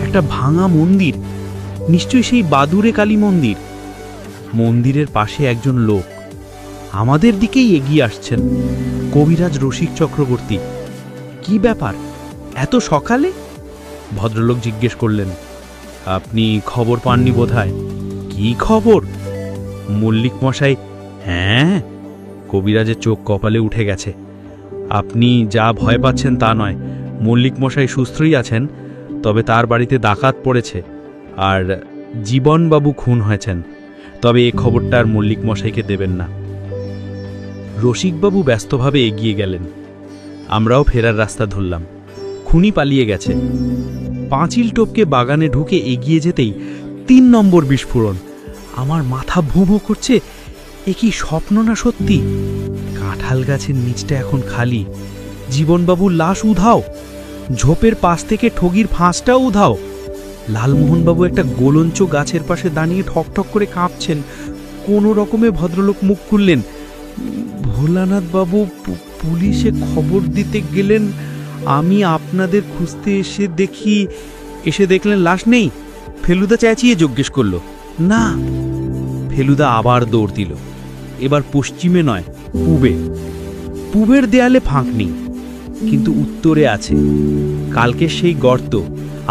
একটা ভাঙা মন্দির, নিশ্চয়ই সেই বাদুরে কালী মন্দির। মন্দিরের পাশে একজন লোক আমাদের দিকেই এগিয়ে আসছেন, কবিরাজ রসিক চক্রবর্তী। কি ব্যাপার, এত সকালে? ভদ্রলোক জিজ্ঞেস করলেন। আপনি খবর পাননি বোধহয়? কি খবর? মল্লিক মশাই। হ্যাঁ, কবিরাজের চোখ কপালে উঠে গেছে। আপনি যা ভয় পাচ্ছেন তা নয়, মল্লিক মশাই সুস্থই আছেন, তবে তার বাড়িতে ডাকাত পড়েছে আর জীবনবাবু খুন হয়েছেন। তবে এই খবরটা আর মল্লিক মশাইকে দেবেন না। রসিকবাবু ব্যস্তভাবে এগিয়ে গেলেন। আমরাও ফেরার রাস্তা ধরলাম। খুনি পালিয়ে গেছে। পাঁচিল টপকে বাগানে ঢুকে এগিয়ে যেতেই 3 নম্বর বিস্ফোরণ। আমার মাথা ভোঁ ভোঁ করছে। এ কি স্বপ্ন না সত্যি? কাঁঠাল গাছের নিচটা এখন খালি। জীবনবাবুর লাশ উধাও। ঝোপের পাশ থেকে ঠগির ফাঁসটাও উধাও। লালমোহনবাবু একটা গোলঞ্চ গাছের পাশে দাঁড়িয়ে ঠকঠক করে কাঁপছেন। কোনো রকমে ভদ্রলোক মুখ খুললেন। ভোলানাথবাবু পুলিশে খবর দিতে গেলেন, আমি আপনাদের খুঁজতে এসে দেখলেন লাশ নেই। ফেলুদা চেঁচিয়ে জিজ্ঞেস করল। না। ফেলুদা আবার দৌড় দিল। এবার পশ্চিমে নয়, পূবে। পূবের দেয়ালে ফাঁক নেই, কিন্তু উত্তরে আছে। কালকে সেই গর্ত,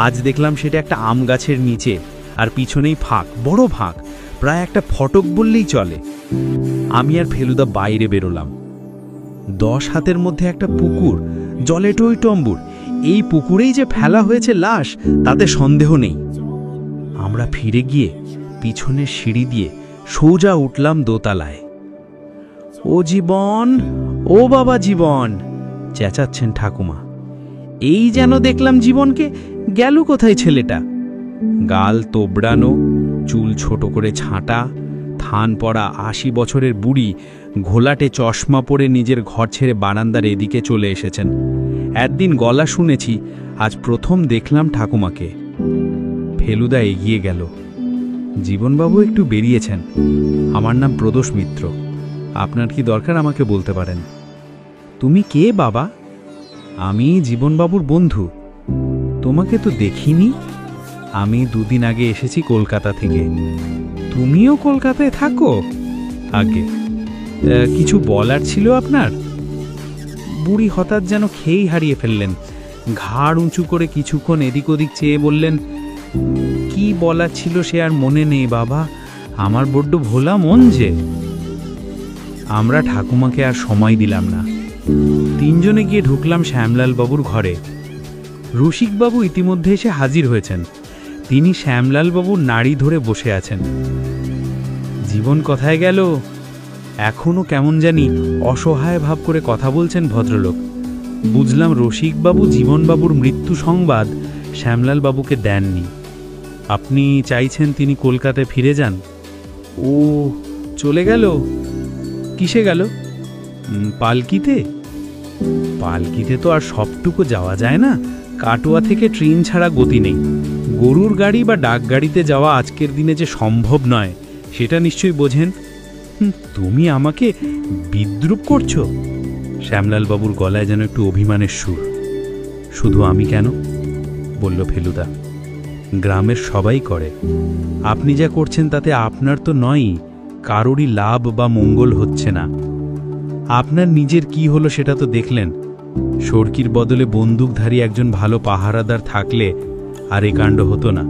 আজ দেখলাম সেটা একটা আম গাছের নিচে, আর পিছনেই ফাঁক, বড় ফাঁক, প্রায় একটা ফটক বললেই চলে। আমি আর ফেলুদা বাইরে বেরোলাম। 10 হাতের মধ্যে একটা পুকুর, জলে টইটম্বুর। এই পুকুরেই যে ফেলা হয়েছে লাশ, তাতে সন্দেহ নেই। আমরা ফিরে গিয়ে পিছনের সিঁড়ি দিয়ে সোজা উঠলাম দোতলায়। ও জীবন, ও বাবা জীবন, চেঁচাচ্ছেন ঠাকুমা। এই যেন দেখলাম জীবনকে, গেল কোথায় ছেলেটা? গাল তোবড়ানো, চুল ছোট করে ছাঁটা, থান পড়া 80 বছরের বুড়ি ঘোলাটে চশমা পরে নিজের ঘর ছেড়ে বারান্দার এদিকে চলে এসেছেন। একদিন গলা শুনেছি, আজ প্রথম দেখলাম ঠাকুমাকে। ফেলুদা এগিয়ে গেল। জীবনবাবু একটু বেরিয়েছেন। আমার নাম প্রদোষ মিত্র। আপনার কি দরকার আমাকে বলতে পারেন। তুমি কে বাবা? আমি জীবনবাবুর বন্ধু। তোমাকে তো দেখিনি। আমি 2 দিন আগে এসেছি কলকাতা থেকে। তুমিও কলকাতায় থাকো? আগে কিছু বলার ছিল আপনার? বুড়ি হঠাৎ যেন খেয়েই হারিয়ে ফেললেন। ঘাড় উঁচু করে কিছুক্ষণ এদিক ওদিক চেয়ে বললেন, কি বলার ছিল সে আর মনে নেই বাবা, আমার বড্ড ভোলা মন যে। আমরা ঠাকুমাকে আর সময় দিলাম না। 3 জনে গিয়ে ঢুকলাম শ্যামলাল বাবুর ঘরে। রসিকবাবু ইতিমধ্যে এসে হাজির হয়েছেন। তিনি শ্যামলাল বাবুর নাড়ি ধরে বসে আছেন। জীবন কোথায় গেল? এখনো কেমন জানি অসহায় ভাব করে কথা বলছেন ভদ্রলোক। বুঝলাম রসিকবাবু জীবনবাবুর মৃত্যু সংবাদ শ্যামলাল বাবুকে দেননি। আপনি চাইছেন তিনি কলকাতায় ফিরে যান? ও চলে গেল? কিসে গেল? পালকিতে। পালকিতে তো আর সবটুকু যাওয়া যায় না। কাটোয়া থেকে ট্রেন ছাড়া গতি নেই। গরুর গাড়ি বা ডাক গাড়িতে যাওয়া আজকের দিনে যে সম্ভব নয়, সেটা নিশ্চয়ই বোঝেন। তুমি আমাকে বিদ্রূপ করছো? শ্যামলাল বাবুর গলায় যেন একটু অভিমানের সুর। শুধু আমি কেন, বলল ফেলুদা। গ্রামের সবাই করে। আপনি যা করছেন তাতে আপনার তো নয়ই, কারোরই লাভ বা মঙ্গল হচ্ছে না। আপনার নিজের কি হলো সেটা তো দেখলেন। সরকির বদলে বন্দুকধারী একজন ভালো পাহারাদার থাকলে আর এ কাণ্ড হতো না।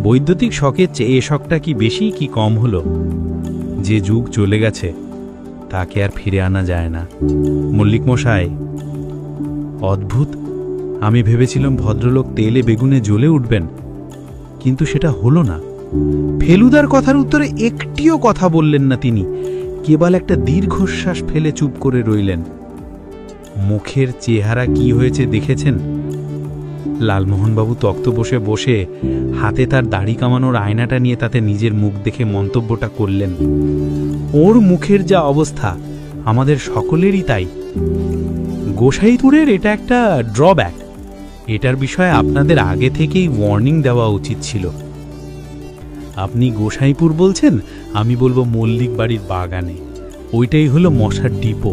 বৈদ্যুতিক শখের চেয়ে এ শখটা কি বেশি কি কম হলো? যে যুগ চলে গেছে তাকে আর ফিরে আনা যায় না। মল্লিক মশাই, অদ্ভুত। আমি ভেবেছিলাম ভদ্রলোক তেলে বেগুনে জ্বলে উঠবেন, কিন্তু সেটা হলো না। ফেলুদার কথার উত্তরে একটিও কথা বললেন না তিনি। কেবল একটা দীর্ঘশ্বাস ফেলে চুপ করে রইলেন। মুখের চেহারা কি হয়েছে দেখেছেন? লালমোহনবাবু তক্ত বসে বসে হাতে তার দাড়ি কামানোর আয়নাটা নিয়ে তাতে নিজের মুখ দেখে মন্তব্যটা করলেন। ওর মুখের যা অবস্থা আমাদের সকলেরই তাই। গোসাইপুরের এটা একটা ড্রব্যাক। এটার বিষয়ে আপনাদের আগে থেকেই ওয়ার্নিং দেওয়া উচিত ছিল। আপনি গোসাইপুর বলছেন, আমি বলবো মল্লিক বাড়ির বাগানে। ওইটাই হলো মশার ডিপো।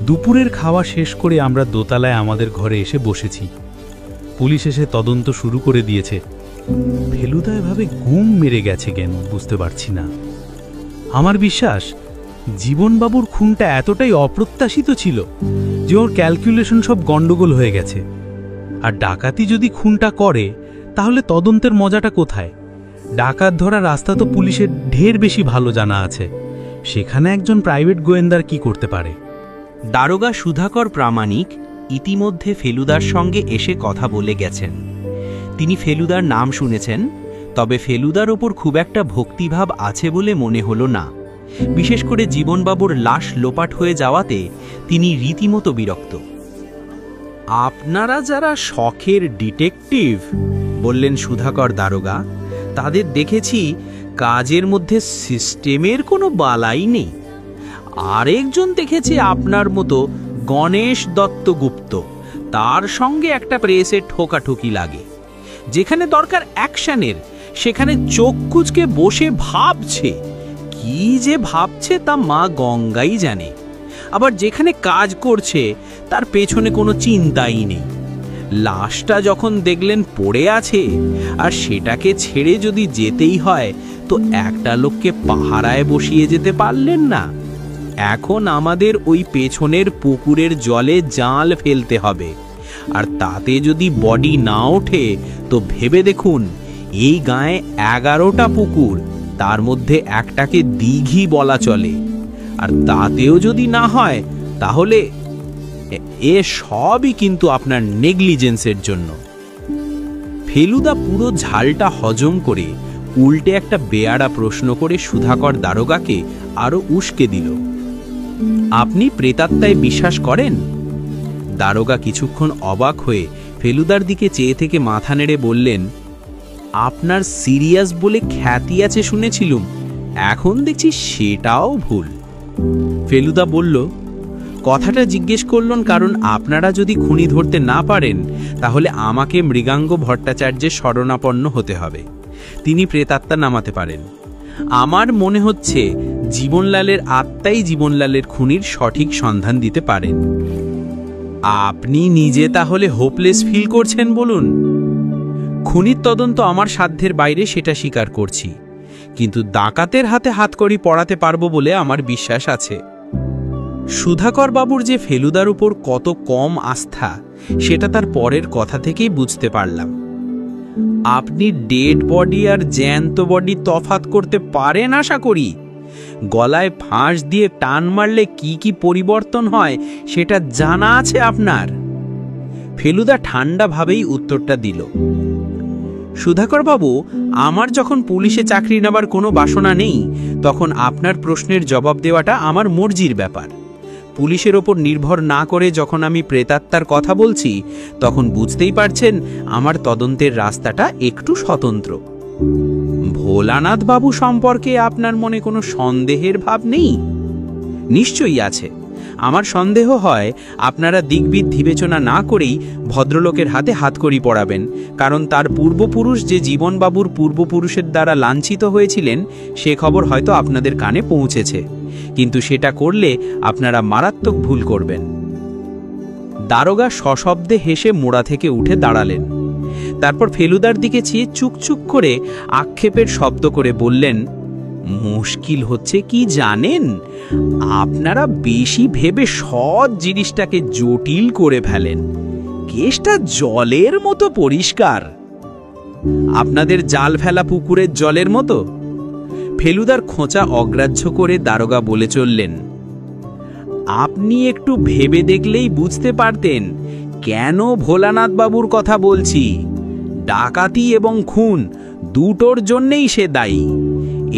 দুপুরের খাওয়া শেষ করে আমরা দোতলায় আমাদের ঘরে এসে বসেছি। পুলিশ এসে তদন্ত শুরু করে দিয়েছে। ফেলুদা এভাবে গুম মেরে গেছে কেন বুঝতে পারছি না। আমার বিশ্বাস জীবনবাবুর খুনটা এতটাই অপ্রত্যাশিত ছিল যে ওর ক্যালকুলেশন সব গন্ডগোল হয়ে গেছে। আর ডাকাতি যদি খুনটা করে তাহলে তদন্তের মজাটা কোথায়? ডাকাত ধরা রাস্তা তো পুলিশের ঢের বেশি ভালো জানা আছে। সেখানে একজন প্রাইভেট গোয়েন্দার কি করতে পারে? দারোগা সুধাকর প্রামাণিক ইতিমধ্যে ফেলুদার সঙ্গে এসে কথা বলে গেছেন। তিনি ফেলুদার নাম শুনেছেন, তবে ফেলুদার ওপর খুব একটা ভক্তিভাব আছে বলে মনে হলো না। বিশেষ করে জীবনবাবুর লাশ লোপাট হয়ে যাওয়াতে তিনি রীতিমতো বিরক্ত। আপনারা যারা শখের ডিটেকটিভ, বললেন সুধাকর দারোগা, তাদের দেখেছি কাজের মধ্যে সিস্টেমের কোনো বালাই নেই। আরেকজন দেখেছি আপনার মতো গণেশ দত্তগুপ্ত, তার সঙ্গে একটা প্রেসে ঠোকাঠুকি লাগে। যেখানে দরকার অ্যাকশনের সেখানে চোখ কুঁচকে বসে ভাবছে। কি যে ভাবছে তা মা গঙ্গাই জানে। আবার যেখানে কাজ করছে তার পেছনে কোনো চিন্তাই নেই। লাশটা যখন দেখলেন পড়ে আছে আর সেটাকে ছেড়ে যদি যেতেই হয় তো একটা লোককে পাহারায় বসিয়ে যেতে পারলেন না। এখন আমাদের ওই পেছনের পুকুরের জলে জাল ফেলতে হবে, আর তাতে যদি বডি না ওঠে তো ভেবে দেখুন, এই গায়ে 11টা পুকুর, তার মধ্যে একটাকে দিঘি বলা চলে। আর তাতেও যদি না হয় তাহলে এ সবই কিন্তু আপনার নেগলিজেন্সের জন্য। ফেলুদা পুরো ঝালটা হজম করে উল্টে একটা বেয়াড়া প্রশ্ন করে সুধাকর দারোগাকে আরো উস্কে দিল। আপনি প্রেতাত্মায় বিশ্বাস করেন? দারোগা কিছুক্ষণ অবাক হয়ে ফেলুদার দিকে চেয়ে থেকে মাথা নেড়ে বললেন, আপনার সিরিয়াস বলে খ্যাতি আছে শুনেছিলুম, এখন দেখছি সেটাও ভুল। ফেলুদা বলল, কথাটা জিজ্ঞেস করলেন কারণ আপনারা যদি খুনি ধরতে না পারেন তাহলে আমাকে মৃগাঙ্গ ভট্টাচার্যের শরণাপন্ন হতে হবে। তিনি প্রেতাত্মা নামাতে পারেন। আমার মনে হচ্ছে জীবনলালের আত্মাই জীবনলালের খুনির সঠিক সন্ধান দিতে পারেন। আপনি নিজে তাহলে হোপলেস ফিল করছেন বলুন? খুনির তদন্ত আমার সাধ্যের বাইরে, সেটা স্বীকার করছি, কিন্তু ডাকাতের হাতে হাতকড়ি পড়াতে পারবো বলে আমার বিশ্বাস আছে। সুধাকর বাবুর যে ফেলুদার উপর কত কম আস্থা সেটা তার পরের কথা থেকেই বুঝতে পারলাম। আপনি ডেড বডি আর জ্যান্ত বডি তফাৎ করতে পারেন আশা করি। গলায় ফাঁস দিয়ে টান মারলে কি কি পরিবর্তন হয় সেটা জানা আছে আপনার। ফেলুদা ঠান্ডাভাবেই উত্তরটা দিল, সুধাকর বাবু, আমার যখন পুলিশে চাকরি নেবার কোনো বাসনা নেই তখন আপনার প্রশ্নের জবাব দেওয়াটা আমার মর্জির ব্যাপার। পুলিশের ওপর নির্ভর না করে যখন আমি প্রেতাত্মার কথা বলছি তখন বুঝতেই পারছেন আমার তদন্তের রাস্তাটা একটু স্বতন্ত্র। ভোলানাথ বাবু সম্পর্কে আপনার মনে কোনো সন্দেহের ভাব নেই? নিশ্চয়ই আছে। আমার সন্দেহ হয় আপনারা দিকবিদ বিবেচনা না করেই ভদ্রলোকের হাতে হাতকড়ি পড়াবেন, কারণ তার পূর্বপুরুষ যে জীবনবাবুর পূর্বপুরুষের দ্বারা লাঞ্ছিত হয়েছিলেন সে খবর হয়তো আপনাদের কানে পৌঁছেছে, কিন্তু সেটা করলে আপনারা মারাত্মক ভুল করবেন। দারোগা সশব্দে হেসে মোড়া থেকে উঠে দাঁড়ালেন। তারপর ফেলুদার দিকে চেয়ে চুকচুক করে আক্ষেপের শব্দ করে বললেন, মুশকিল হচ্ছে কি জানেন, আপনারা বেশি ভেবে সৎ জিনিসটাকে জটিল করে ফেলেন। কেসটা জলের মতো পরিষ্কার, আপনাদের জাল ফেলা পুকুরের জলের মতো। ফেলুদার খোঁচা অগ্রাহ্য করে দারোগা বলে চললেন, আপনি একটু ভেবে দেখলেই বুঝতে পারতেন কেন ভোলানাথ বাবুর কথা বলছি। ডাকাতি এবং খুন দুটোর জন্যেই সে দায়ী।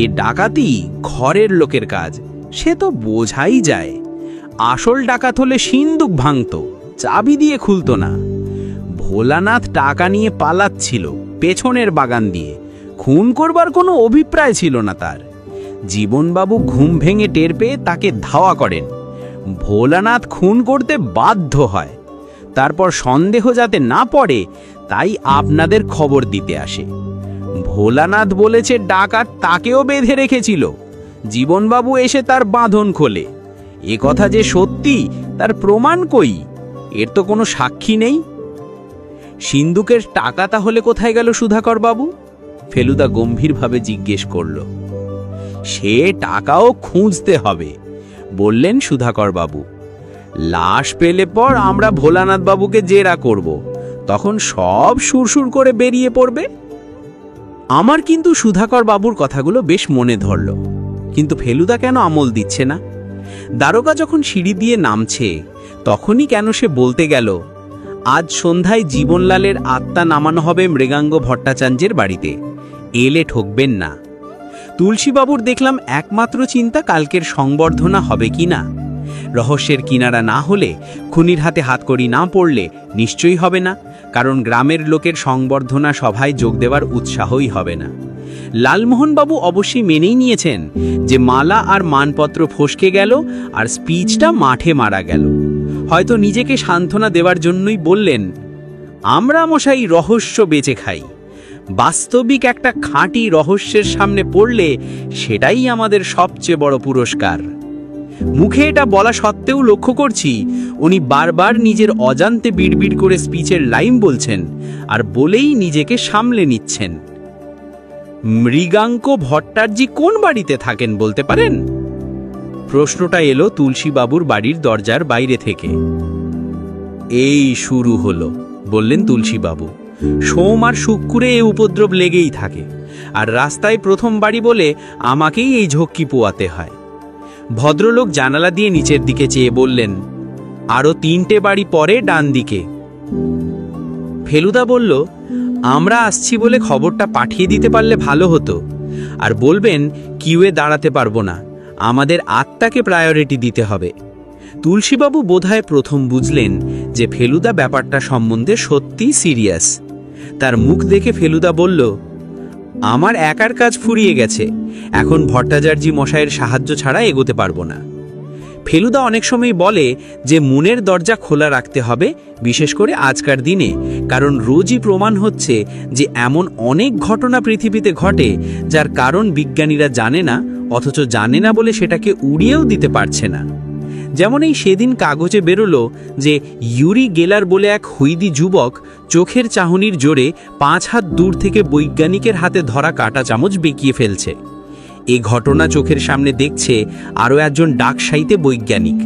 এ ডাকাতি ঘরের লোকের কাজ, সে তো বোঝাই যায়। আসল ডাকাত হলে সিন্দুক ভাঙত, চাবি দিয়ে খুলত না। ভোলানাথ টাকা নিয়ে পালাচ্ছিল পেছনের বাগান দিয়ে, খুন করবার কোনো অভিপ্রায় ছিল না তার। জীবনবাবু ঘুম ভেঙে টের পেয়ে তাকে ধাওয়া করেন। ভোলানাথ খুন করতে বাধ্য হয়। তারপর সন্দেহ যাতে না পড়ে তাই আপনাদের খবর দিতে আসে। ভোলানাথ বলেছে ডাকাত তাকেও বেঁধে রেখেছিল। জীবনবাবু এসে তার বাঁধন খোলে। এ কথা যে সত্যি তার প্রমাণ কই? এর তো কোনো সাক্ষী নেই। সিন্দুকের টাকা তাহলে কোথায় গেল সুধাকর বাবু? ফেলুদা গম্ভীরভাবে জিজ্ঞেস করল। সে টাকাও খুঁজতে হবে বললেন সুধাকর বাবু। লাশ পেলে পর আমরা ভোলানাথ বাবুকে জেরা করব, তখন সব সুরসুর করে বেরিয়ে পড়বে। আমার কিন্তু সুধাকর বাবুর কথাগুলো বেশ মনে ধরল, কিন্তু ফেলুদা কেন আমল দিচ্ছে না? দারোগা যখন সিঁড়ি দিয়ে নামছে তখনই কেন সে বলতে গেল, আজ সন্ধ্যায় জীবনলালের আত্মা নামানো হবে মৃগাঙ্গ ভট্টাচার্যের বাড়িতে, এলে ঠকবেন না। তুলসীবাবুর দেখলাম একমাত্র চিন্তা কালকের সংবর্ধনা হবে কি না। রহস্যের কিনারা না হলে, খুনির হাতে হাতকড়ি না পড়লে নিশ্চয়ই হবে না, কারণ গ্রামের লোকের সংবর্ধনা সভায় যোগ দেওয়ার উৎসাহই হবে না। লালমোহনবাবু অবশ্যই মেনেই নিয়েছেন যে মালা আর মানপত্র ফসকে গেল আর স্পিচটা মাঠে মারা গেল। হয়তো নিজেকে সান্ত্বনা দেওয়ার জন্যই বললেন, আমরা মশাই রহস্য বেঁচে খাই। বাস্তবিক একটা খাঁটি রহস্যের সামনে পড়লে সেটাই আমাদের সবচেয়ে বড় পুরস্কার। মুখে এটা বলা সত্ত্বেও লক্ষ্য করছি উনি বারবার নিজের অজান্তে বিড়বিড় করে স্পিচের লাইন বলছেন আর বলেই নিজেকে সামলে নিচ্ছেন। মৃগাঙ্ক ভট্টাচার্য কোন বাড়িতে থাকেন বলতে পারেন? প্রশ্নটা এলো তুলসীবাবুর বাড়ির দরজার বাইরে থেকে। এই শুরু হলো, বললেন তুলসীবাবু। সোম আর শুক্রে এ উপদ্রব লেগেই থাকে, আর রাস্তায় প্রথম বাড়ি বলে আমাকেই এই ঝক্কি পোয়াতে হয়। ভদ্রলোক জানালা দিয়ে নিচের দিকে চেয়ে বললেন, আরও 3টে বাড়ি পরে ডান দিকে। ফেলুদা বলল, আমরা আসছি বলে খবরটা পাঠিয়ে দিতে পারলে ভালো হতো। আর বলবেন কিউয়ে দাঁড়াতে পারবো না, আমাদের আত্মাকে প্রায়োরিটি দিতে হবে। তুলসীবাবু বোধহয় প্রথম বুঝলেন যে ফেলুদা ব্যাপারটা সম্বন্ধে সত্যিই সিরিয়াস। তার মুখ দেখে ফেলুদা বলল, আমার একার কাজ ফুরিয়ে গেছে, এখন ভট্টাচার্য মশাইয়ের সাহায্য ছাড়া এগোতে পারবো না। ফেলুদা অনেক সময় বলে যে মনের দরজা খোলা রাখতে হবে, বিশেষ করে আজকার দিনে, কারণ রোজই প্রমাণ হচ্ছে যে এমন অনেক ঘটনা পৃথিবীতে ঘটে যার কারণ বিজ্ঞানীরা জানে না, অথচ জানে না বলে সেটাকে উড়িয়েও দিতে পারছে না। যেমন এই সেদিন কাগজে বেরোলো যে ইউরি গেলার বলে এক হুইদি যুবক চোখের চাহনির জোরে 5 হাত দূর থেকে বৈজ্ঞানিকের হাতে ধরা কাঁটা চামচ বেঁকিয়ে ফেলছে। এই ঘটনা চোখের সামনে দেখছে আরও একজন ডাকসাইতে বৈজ্ঞানিক,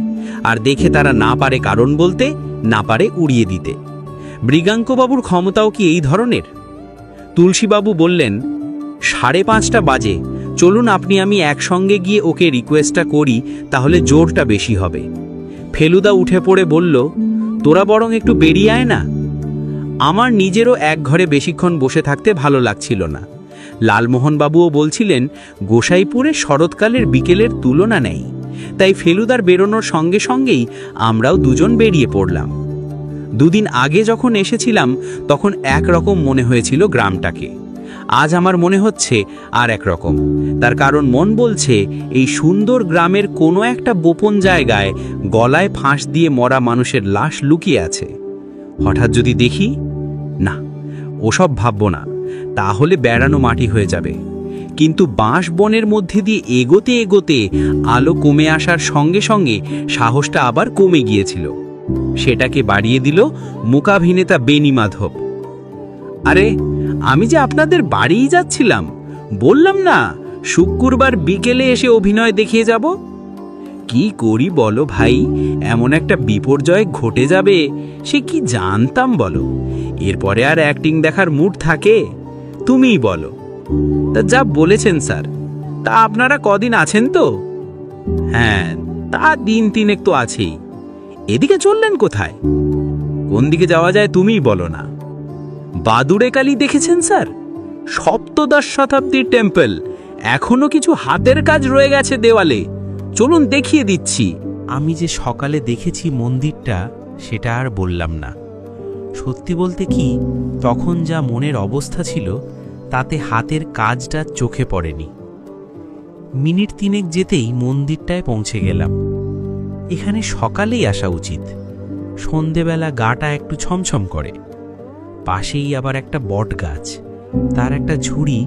আর দেখে তারা না পারে কারণ বলতে, না পারে উড়িয়ে দিতে। মৃগাঙ্কবাবুর ক্ষমতাও কি এই ধরনের? তুলসীবাবু বললেন, 5:30 বাজে, চলুন আপনি আমি একসঙ্গে গিয়ে ওকে রিকোয়েস্টটা করি, তাহলে জোরটা বেশি হবে। ফেলুদা উঠে পড়ে বলল, তোরা বরং একটু বেরিয়ে আয় না। আমার নিজেরও এক ঘরে বেশিক্ষণ বসে থাকতে ভালো লাগছিল না। লালমোহনবাবুও বলছিলেন গোসাইপুরে শরৎকালের বিকেলের তুলনা নেই, তাই ফেলুদার বেরোনোর সঙ্গে সঙ্গেই আমরাও দুজন বেরিয়ে পড়লাম। 2 দিন আগে যখন এসেছিলাম তখন একরকম মনে হয়েছিল গ্রামটাকে, আজ আমার মনে হচ্ছে আর একরকম। তার কারণ মন বলছে এই সুন্দর গ্রামের কোনো একটা গোপন জায়গায় গলায় ফাঁস দিয়ে মরা মানুষের লাশ লুকিয়ে আছে। হঠাৎ যদি দেখি, না, ওসব ভাববো না, তাহলে বেড়ানো মাটি হয়ে যাবে। কিন্তু বাঁশ বনের মধ্যে দিয়ে এগোতে এগোতে আলো কমে আসার সঙ্গে সঙ্গে সাহসটা আবার কমে গিয়েছিল। সেটাকে বাড়িয়ে দিল মূকাভিনেতা বেনি মাধব। আরে, আমি যে আপনাদের বাড়িই যাচ্ছিলাম, বললাম না শুক্রবার বিকেলে এসে অভিনয় দেখিয়ে যাব। কি করি বলো ভাই, এমন একটা বিপর্যয় ঘটে যাবে সে কি জানতাম বলো? এরপরে আর অ্যাক্টিং দেখার মুড থাকে? তুমিই বলো। তা যা বলেছেন স্যার, তা আপনারা কদিন আছেন তো? হ্যাঁ, তা 3 দিন তো আছেই। এদিকে চললেন কোথায়? কোন দিকে যাওয়া যায় তুমিই বলো না। বাদুড়ে কালী দেখেছেন স্যার? 7ম শতাব্দীর টেম্পল, এখনো কিছু হাতের কাজ রয়ে গেছে দেওয়ালে, চলুন দেখিয়ে দিচ্ছি। আমি যে সকালে দেখেছি মন্দিরটা, সেটা আর বললাম না। সত্যি বলতে কি, তখন যা মনের অবস্থা ছিল তাতে হাতের কাজটা চোখে পড়েনি। মিনিট 3 যেতেই মন্দিরটায় পৌঁছে গেলাম। এখানে সকালেই আসা উচিত, সন্ধেবেলা গাটা একটু ছমছম করে। পাশেই আবার একটা বট গাছ, তার একটা ঝুড়ি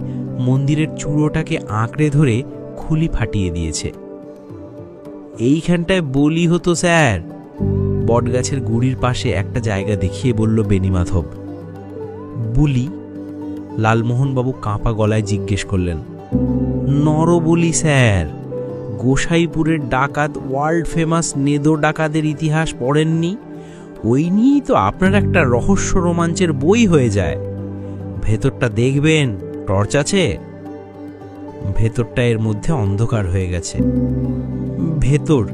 মন্দিরের চূড়োটাকে আঁকড়ে ধরে খুলি ফাটিয়ে দিয়েছে। এইখানটায় বলি হতো স্যার। বটগাছের গুড়ির পাশে একটা জায়গা দেখিয়ে বলল বেনিমাধব। বুলি? লালমোহনবাবু কাঁপা গলায় জিজ্ঞেস করলেন। নরবলি স্যার, গোসাইপুরের ডাকাত, ওয়ার্ল্ড ফেমাস নেদো ডাকাতের ইতিহাস পড়েননি? ওই নিয়েই তো আপনার একটা রহস্য রোমাঞ্চের বই হয়ে যায়। ভেতরটা দেখবেন, টর্চ আছে? ভেতরটা এর মধ্যে অন্ধকার হয়ে গেছে। ভেতর?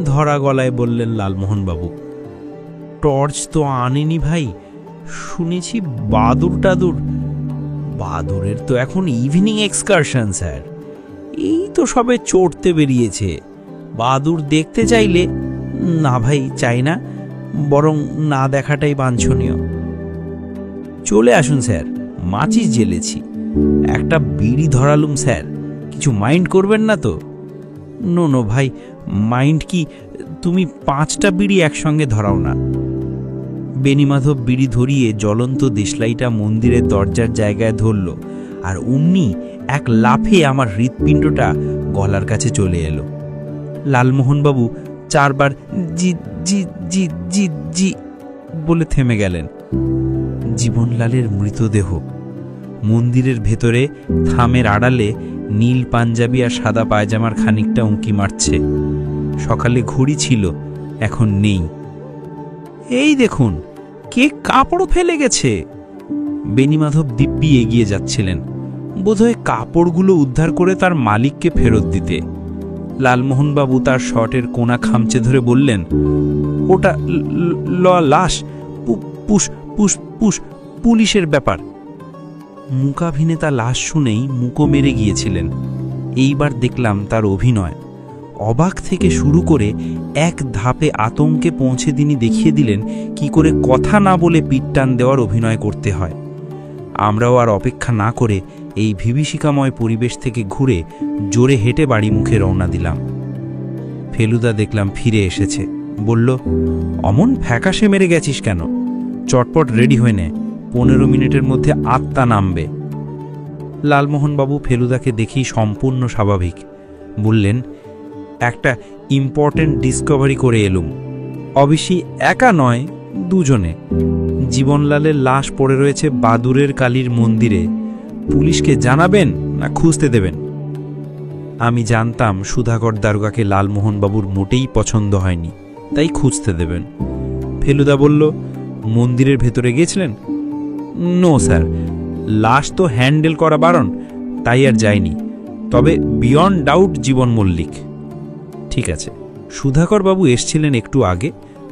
ধরা গলায় বললেন লালমোহনবাবু। টর্চ তো আনেনি ভাই, শুনেছি বাদুর টাদুর। বাদুরের তো এখন ইভিনিং এক্সকারশন স্যার, এই তো সবে চড়তে বেরিয়েছে। বাদুর দেখতে চাইলে? না ভাই, চাই না, বরং না দেখাটাই বাঞ্ছনীয়। চলে আসুন স্যার, মাচিস জ্বেলেছি, একটা বিড়ি ধরালুম স্যার, কিছু মাইন্ড করবেন না তো? নো নো ভাই, মাইন্ড কি, তুমি 5টা বিড়ি একসঙ্গে ধরাও না। বেনিমাধব বিড়ি ধরিয়ে জ্বলন্ত দেশলাইটা মন্দিরের দরজার জায়গায় ধরল, আর অমনি এক লাফে আমার হৃৎপিণ্ডটা গলার কাছে চলে এলো। লালমোহনবাবু 4 বার জি জি জি জি জি বলে থেমে গেলেন। জীবনলালের মৃতদেহ মন্দিরের ভেতরে থামের আড়ালে নীল পাঞ্জাবি আর সাদা পায়জামার খানিকটা উঁকি মারছে। সকালে ঘড়ি ছিল, এখন নেই। এই দেখুন, কে কাপড় ফেলে গেছে। বেনিমাধব দিব্যি এগিয়ে যাচ্ছিলেন, বোধহয় কাপড়গুলো উদ্ধার করে তার মালিককে ফেরত দিতে। লালমোহনবাবু তার শর্টের কোনা খামচে ধরে বললেন, ওটা লাশ, পুলিশের ব্যাপার। মূকাভিনেতা লাশ শুনেই মুকো মেরে গিয়েছিলেন। এইবার দেখলাম তার অভিনয়। অবাক থেকে শুরু করে এক ধাপে আতঙ্কে পৌঁছে তিনি দেখিয়ে দিলেন কি করে কথা না বলে পিঠ টান দেওয়ার অভিনয় করতে হয়। আমরাও আর অপেক্ষা না করে এই বিভীষিকাময় পরিবেশ থেকে ঘুরে জোরে হেঁটে বাড়ি মুখে রওনা দিলাম। ফেলুদা দেখলাম ফিরে এসেছে। বলল, অমন ফ্যাকাশে মেরে গেছিস কেন? চটপট রেডি হয়ে নে, 15 মিনিটের মধ্যে আত্মা নামবে। লালমোহনবাবু ফেলুদাকে দেখেই সম্পূর্ণ স্বাভাবিক। বললেন, একটা ইম্পর্টেন্ট ডিসকভারি করে এলুম। অবশ্যই একা নয়, দুজনে। জীবনলালের লাশ পড়ে রয়েছে বাদুরের কালীর মন্দিরে। পুলিশকে জানাবেন না খুঁজতে দেবেন? আমি জানতাম সুধাকর দারোগাকে লালমোহনবাবুর মোটেই পছন্দ হয়নি, তাই খুঁজতে দেবেন। ফেলুদা বলল, মন্দিরের ভেতরে গিয়েছিলেন? নো স্যার, লাশ তো হ্যান্ডেল করা বারণ, তাই আর যায়নি। তবে বিয়ন্ড ডাউট জীবন মল্লিক। ঠিক আছে। সুধাকরবাবু এসছিলেন একটু আগে,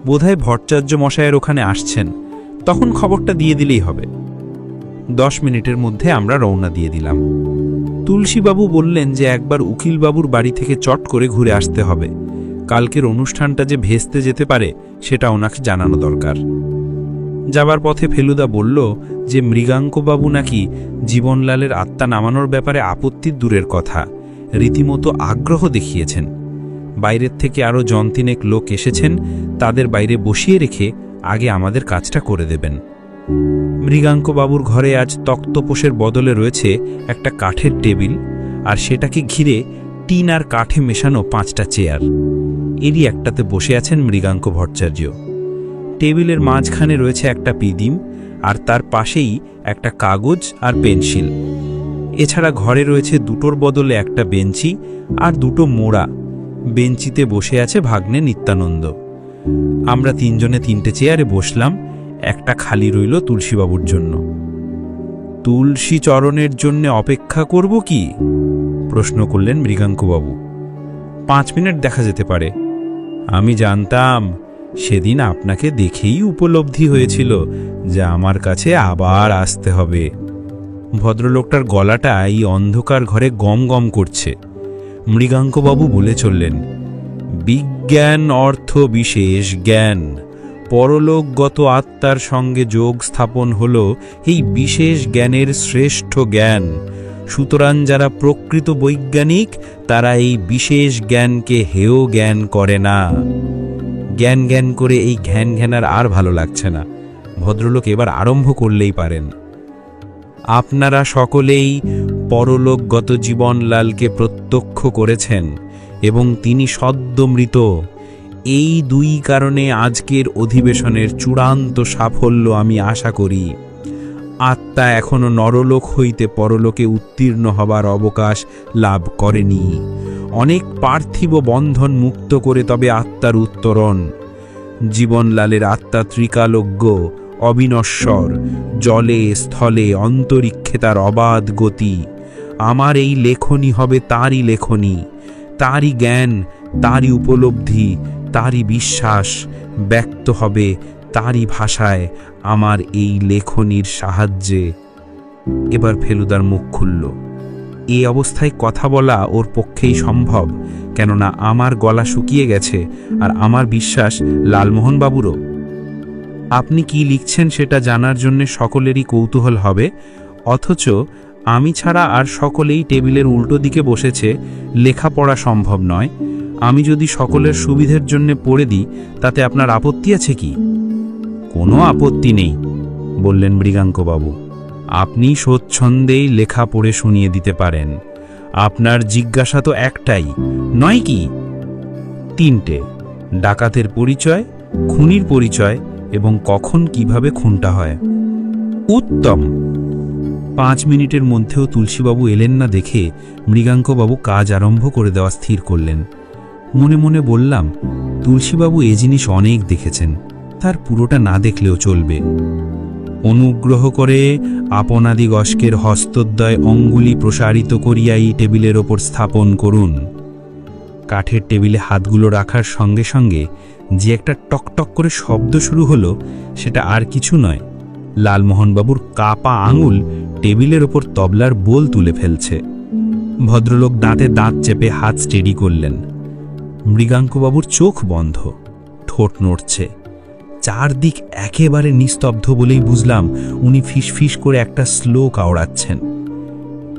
বোধহয় ভট্টাচার্য মশায়ের ওখানে আসছেন, তখন খবরটা দিয়ে দিলেই হবে। 10 মিনিটের মধ্যে আমরা রওনা দিয়ে দিলাম। তুলসীবাবু বললেন যে একবার উকিলবাবুর বাড়ি থেকে চট করে ঘুরে আসতে হবে। কালকের অনুষ্ঠানটা যে ভেস্তে যেতে পারে সেটা ওনাকে জানানো দরকার। যাবার পথে ফেলুদা বলল যে মৃগাঙ্কবাবু নাকি জীবনলালের আত্মা নামানোর ব্যাপারে আপত্তির দূরের কথা, রীতিমতো আগ্রহ দেখিয়েছেন। বাইরের থেকে আরও জনতিনেক লোক এসেছেন, তাদের বাইরে বসিয়ে রেখে আগে আমাদের কাজটা করে দেবেন। মৃগাঙ্কবাবুর ঘরে আজ তক্তপোষের বদলে রয়েছে একটা কাঠের টেবিল, আর সেটাকে ঘিরে টিন আর কাঠে মেশানো 5টা চেয়ার। এরই একটাতে বসে আছেন মৃগাঙ্ক ভট্টাচার্য। টেবিলের মাঝখানে রয়েছে একটা পিদিম, আর তার পাশেই একটা কাগজ আর পেন্সিল। এছাড়া ঘরে রয়েছে 2টোর বদলে একটা বেঞ্চি আর 2টো মোড়া। বেঞ্চিতে বসে আছে ভাগ্নে নিত্যানন্দ। আমরা 3 জনে 3টে চেয়ারে বসলাম, একটা খালি রইল তুলসীবাবুর জন্য। তুলসী চরণের জন্য অপেক্ষা করব কি? প্রশ্ন করলেন মৃগাঙ্কবাবু। 5 মিনিট দেখা যেতে পারে। আমি জানতাম, সেদিন আপনাকে দেখেই উপলব্ধি হয়েছিল যে আমার কাছে আবার আসতে হবে। ভদ্রলোকটার গলাটা এই অন্ধকার ঘরে গম গম করছে। মৃগাঙ্কবাবু বলে চললেন, বিজ্ঞান অর্থ বিশেষ জ্ঞান, পরলোকগত আত্মার সঙ্গে যোগ স্থাপন হল এই বিশেষ জ্ঞানের শ্রেষ্ঠ জ্ঞান। সুতরাং যারা প্রকৃত বৈজ্ঞানিক তারা এই বিশেষ জ্ঞানকে হেয় জ্ঞান করে না। জ্ঞান জ্ঞান করে এই ঘ্যান ঘ্যানার আর ভালো লাগছে না। ভদ্রলোক এবার আরম্ভ করলেই পারেন। আপনারা সকলেই পরলোকগত জীবনলালকে প্রত্যক্ষ করেছেন এবং তিনি সদ্য মৃত। এই 2 কারণে আজকের অধিবেশনের চূড়ান্ত সাফল্য আমি আশা করি। আত্মা এখনো নরলোক হইতে পরলোকে উত্তীর্ণ হবার অবকাশ লাভ করেনি। অনেক পার্থিব বন্ধন মুক্ত করে তবে আত্মার উত্তরণ। জীবনলালের আত্মা ত্রিকালজ্ঞ, অবিনশ্বর, জলে স্থলে অন্তরিক্ষে তার অবাধ গতি। আমার এই লেখনী হবে তারই লেখনী, তারই জ্ঞান, তারই উপলব্ধি, তারই বিশ্বাস ব্যক্ত হবে তারই ভাষায় আমার এই লেখনীর সাহায্যে। এবার ফেলুদার মুখ খুলল। এই অবস্থায় কথা বলা ওর পক্ষেই সম্ভব, কেননা আমার গলা শুকিয়ে গেছে, আর আমার বিশ্বাস লালমোহনবাবুরও। আপনি কি লিখছেন সেটা জানার জন্য সকলেরই কৌতূহল হবে, অথচ আমি ছাড়া আর সকলেই টেবিলের উল্টো দিকে বসেছে, লেখাপড়া সম্ভব নয়। আমি যদি সকলের সুবিধের জন্য পড়ে দিই তাতে আপনার আপত্তি আছে কি? কোনো আপত্তি নেই, বললেন মৃগাঙ্কবাবু। আপনি স্বচ্ছন্দেই লেখা পড়ে শুনিয়ে দিতে পারেন। আপনার জিজ্ঞাসা তো একটাই, নয় কি? 3টে: ডাকাতের পরিচয়, খুনির পরিচয় এবং কখন কিভাবে খুনটা হয়। উত্তম। 5 মিনিটের মধ্যেও তুলসীবাবু এলেন না দেখে মৃগাঙ্কবাবু কাজ আরম্ভ করে দেওয়া স্থির করলেন। মনে মনে বললাম, তুলসীবাবু এ জিনিস অনেক দেখেছেন, তার পুরোটা না দেখলেও চলবে। অনুগ্রহ করে আপনাদিগস্কের হস্তদ্বয় অঙ্গুলি প্রসারিত করিয়া এই টেবিলের ওপর স্থাপন করুন। কাঠের টেবিলে হাতগুলো রাখার সঙ্গে সঙ্গে যে একটা টকটক করে শব্দ শুরু হলো, সেটা আর কিছু নয়, লালমোহনবাবুর কাপা আঙুল টেবিলের ওপর তবলার বোল তুলে ফেলছে। ভদ্রলোক দাঁতে দাঁত চেপে হাত স্টেডি করলেন। মৃগাঙ্কবাবুর চোখ বন্ধ, ঠোঁট নড়ছে, চারদিক একেবারে নিস্তব্ধ বলেই বুঝলাম উনি ফিসফিস করে একটা শ্লোক আওড়াচ্ছেন।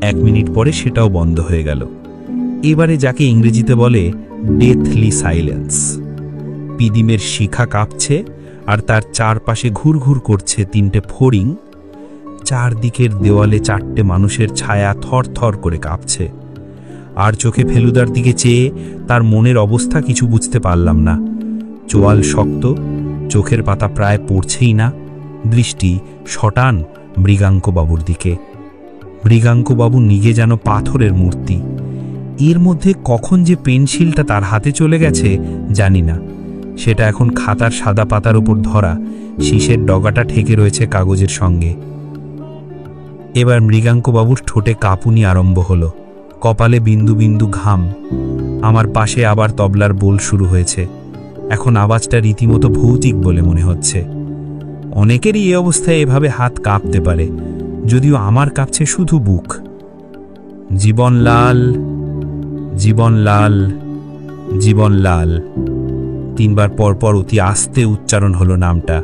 1 মিনিট পরে সেটাও বন্ধ হয়ে গেল। এবারে যাকে ইংরেজিতে বলে ডেথলি সাইলেন্স। পিদিমের শিখা কাঁপছে আর তার চারপাশে ঘুরঘুর করছে 3টে ফড়িং। চারদিকের দেওয়ালে 4টে মানুষের ছায়া থর থর করে কাঁপছে। আর চোখে ফেলুদার দিকে চেয়ে তার মনের অবস্থা কিছু বুঝতে পারলাম না। চোয়াল শক্ত, চোখের পাতা প্রায় পড়ছেই না, দৃষ্টি শটান মৃগাঙ্কবাবুর দিকে। মৃগাঙ্কবাবু নিজে যেন পাথরের মূর্তি। এর মধ্যে কখন যে পেন্সিলটা তার হাতে চলে গেছে জানি না। সেটা এখন খাতার সাদা পাতার উপর ধরা, শীষের ডগাটা ঠেকে রয়েছে কাগজের সঙ্গে। এবার মৃগাঙ্কবাবুর ঠোঁটে কাঁপুনি আরম্ভ হলো, কপালে বিন্দু বিন্দু ঘাম। আমার পাশে আবার তবলার বোল শুরু হয়েছে। এখন আওয়াজটা রীতিমতো ভৌতিক বলে মনে হচ্ছে। অনেকেরই এই অবস্থায় এভাবে হাত কাঁপতে পারে, যদিও আমার কাঁপছে শুধু বুক। জীবনলাল, জীবনলাল, জীবনলাল। 3 বার পরপর অতি আস্তে উচ্চারণ হলো নামটা।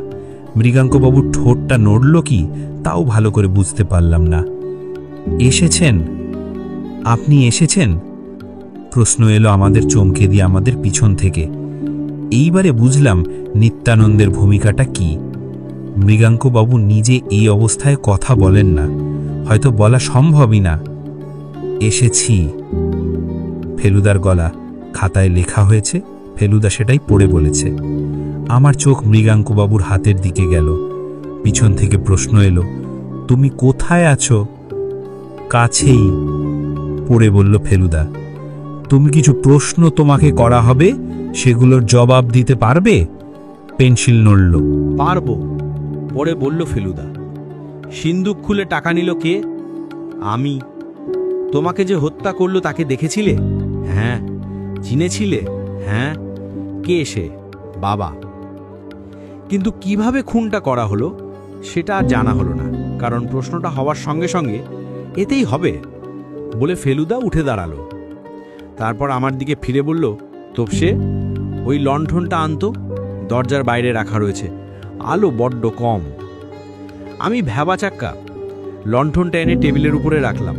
মৃগাঙ্কবাবুর ঠোঁটটা নড়ল কি তাও ভালো করে বুঝতে পারলাম না। এসেছেন? আপনি এসেছেন? প্রশ্ন এলো আমাদের চমকে দিয়ে আমাদের পিছন থেকে। এইবারে বুঝলাম নিত্যানন্দের ভূমিকাটা কি। মৃগাঙ্কবাবু নিজে এই অবস্থায় কথা বলেন না, হয়তো বলা সম্ভবই না। এসেছি। ফেলুদার গলা, খাতায় লেখা হয়েছে, ফেলুদা সেটাই পড়ে বলেছে। আমার চোখ মৃগাঙ্কবাবুর হাতের দিকে গেল। পিছন থেকে প্রশ্ন এলো, তুমি কোথায় আছো? কাছেই, পড়ে বলল ফেলুদা। তুমি কিছু প্রশ্ন তোমাকে করা হবে, সেগুলোর জবাব দিতে পারবে? পেন্সিল নড়ল। পারবো, পরে বলল ফেলুদা। সিন্দুক খুলে টাকা নিল কে? আমি। তোমাকে যে হত্যা করলো তাকে দেখেছিলে? হ্যাঁ। চিনেছিলে? হ্যাঁ। কে সে? বাবা। কিন্তু কিভাবে খুনটা করা হলো সেটা আর জানা হলো না, কারণ প্রশ্নটা হওয়ার সঙ্গে সঙ্গে এতেই হবে বলে ফেলুদা উঠে দাঁড়ালো। তারপর আমার দিকে ফিরে বলল, তোপসে ওই লণ্ঠনটা আনতো, দরজার বাইরে রাখা রয়েছে, আলো বড্ড কম। আমি ভ্যাবাচাক্কা লণ্ঠনটা এনে টেবিলের উপরে রাখলাম।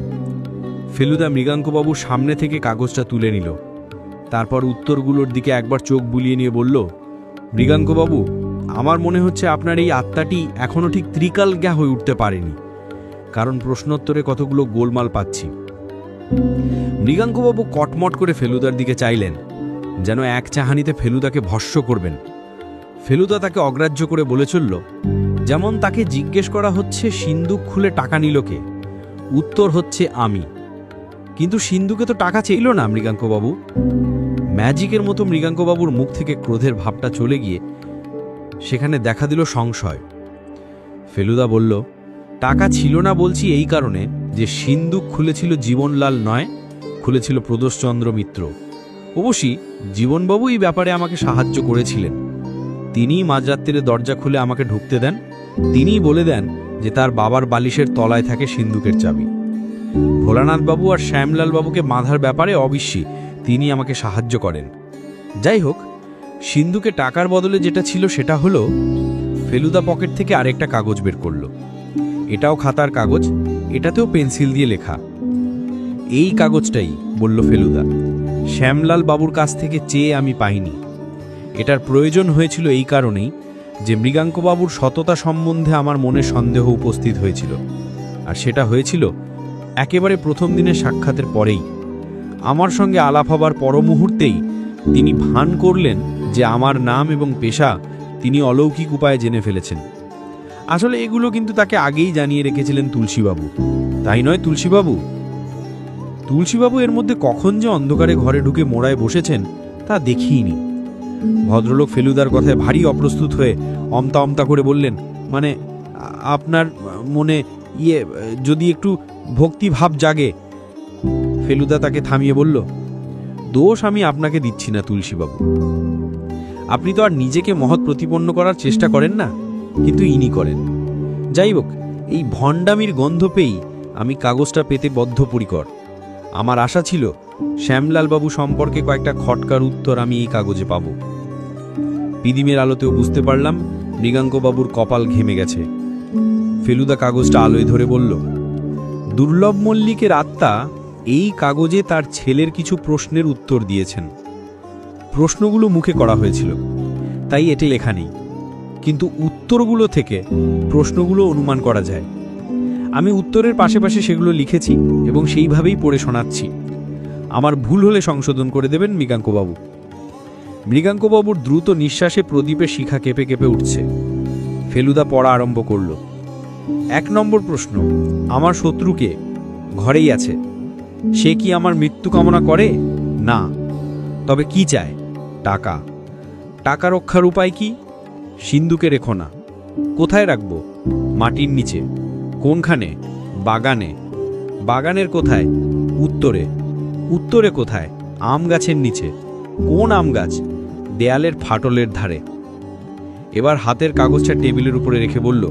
ফেলুদা মৃগাঙ্কবাবুর সামনে থেকে কাগজটা তুলে নিল। তারপর উত্তরগুলোর দিকে একবার চোখ বুলিয়ে নিয়ে বলল, মৃগাঙ্কবাবু, আমার মনে হচ্ছে আপনার এই আত্মাটি এখনো ঠিক ত্রিকালজ্ঞা হয়ে উঠতে পারেনি, কারণ প্রশ্নোত্তরে কতগুলো গোলমাল পাচ্ছি। মৃগাঙ্কবাবু কটমট করে ফেলুদার দিকে চাইলেন, যেন এক চাহানিতে ফেলুদাকে ভস্য করবেন। ফেলুদা তাকে অগ্রাহ্য করে বলে চলল, যেমন তাকে জিজ্ঞেস করা হচ্ছে সিন্দুক খুলে টাকা নিল কে, উত্তর হচ্ছে আমি। কিন্তু সিন্দুকে তো টাকা চাইল না মৃগাঙ্কবাবু। ম্যাজিকের মতো মৃগাঙ্কবাবুর মুখ থেকে ক্রোধের ভাবটা চলে গিয়ে সেখানে দেখা দিল সংশয়। ফেলুদা বলল, টাকা ছিল না বলছি এই কারণে যে সিন্দুক খুলেছিল জীবনলাল নয়, খুলেছিল প্রদোষচন্দ্র মিত্র। অবশ্যই জীবনবাবু এই ব্যাপারে আমাকে সাহায্য করেছিলেন। তিনিই মাঝরাত্রিরে দরজা খুলে আমাকে ঢুকতে দেন। তিনিই বলে দেন যে তার বাবার বালিশের তলায় থাকে সিন্দুকের চাবি। ভোলানাথবাবু আর শ্যামলালবাবুকে বাঁধার ব্যাপারে অবশ্যই তিনি আমাকে সাহায্য করেন। যাই হোক, সিন্দুকে টাকার বদলে যেটা ছিল সেটা হলো, ফেলুদা পকেট থেকে আরেকটা কাগজ বের করল। এটাও খাতার কাগজ, এটাতেও পেন্সিল দিয়ে লেখা। এই কাগজটাই, বলল ফেলুদা, শ্যামলাল বাবুর কাছ থেকে চেয়ে আমি পাইনি। এটার প্রয়োজন হয়েছিল এই কারণেই যে মৃগাঙ্কবাবুর সততা সম্বন্ধে আমার মনে সন্দেহ উপস্থিত হয়েছিল, আর সেটা হয়েছিল একেবারে প্রথম দিনের সাক্ষাতের পরেই। আমার সঙ্গে আলাপ হবার পর মুহূর্তেই তিনি ভান করলেন যে আমার নাম এবং পেশা তিনি অলৌকিক উপায়ে জেনে ফেলেছেন। আসলে এগুলো কিন্তু তাকে আগেই জানিয়ে রেখেছিলেন তুলসীবাবু, তাই নয় তুলসীবাবু? তুলসীবাবু এর মধ্যে কখন যে অন্ধকারে ঘরে ঢুকে মোড়ায় বসেছেন তা দেখিইনি। ভদ্রলোক ফেলুদার কথায় ভারী অপ্রস্তুত হয়ে অমতা অমতা করে বললেন, মানে আপনার মনে যদি একটু ভক্তিভাব জাগে। ফেলুদা তাকে থামিয়ে বলল, দোষ আমি আপনাকে দিচ্ছি না তুলসীবাবু, আপনি তো আর নিজেকে মহৎ প্রতিপন্ন করার চেষ্টা করেন না, কিন্তু ইনি করেন। যাই হোক, এই ভণ্ডামির গন্ধ পেয়েই আমি কাগজটা পেতে বদ্ধপরিকর। আমার আশা ছিল শ্যামলালবাবু সম্পর্কে কয়েকটা খটকার উত্তর আমি এই কাগজে পাব। পিদিমের আলোতেও বুঝতে পারলাম মৃগাঙ্কবাবুর কপাল ঘেমে গেছে। ফেলুদা কাগজটা আলোয় ধরে বলল, দুর্লভ মল্লিকের আত্মা এই কাগজে তার ছেলের কিছু প্রশ্নের উত্তর দিয়েছেন। প্রশ্নগুলো মুখে করা হয়েছিল, তাই এটা লেখা নেই, কিন্তু উত্তরগুলো থেকে প্রশ্নগুলো অনুমান করা যায়। আমি উত্তরের পাশে সেগুলো লিখেছি এবং সেইভাবেই পড়ে শোনাচ্ছি। আমার ভুল হলে সংশোধন করে দেবেন মৃগাঙ্কবাবু। মৃগাঙ্কবাবুর দ্রুত নিঃশ্বাসে প্রদীপের শিখা কেঁপে কেঁপে উঠছে। ফেলুদা পড়া আরম্ভ করল। 1 নম্বর প্রশ্ন, আমার শত্রুকে ঘরেই আছে, সে কি আমার মৃত্যু কামনা করে? না। তবে কি চায়? টাকা। টাকা রক্ষার উপায় কি? সিন্ধুকে রেখো না। কোথায় রাখব? মাটির নিচে। কোনখানে? বাগানে। বাগানের কোথায়? উত্তরে। উত্তরে কোথায়? আম গাছের নিচে। কোন আম গাছ? দেয়ালের ফাটলের ধারে। এবার হাতের কাগজটা টেবিলের উপরে রেখে বলল,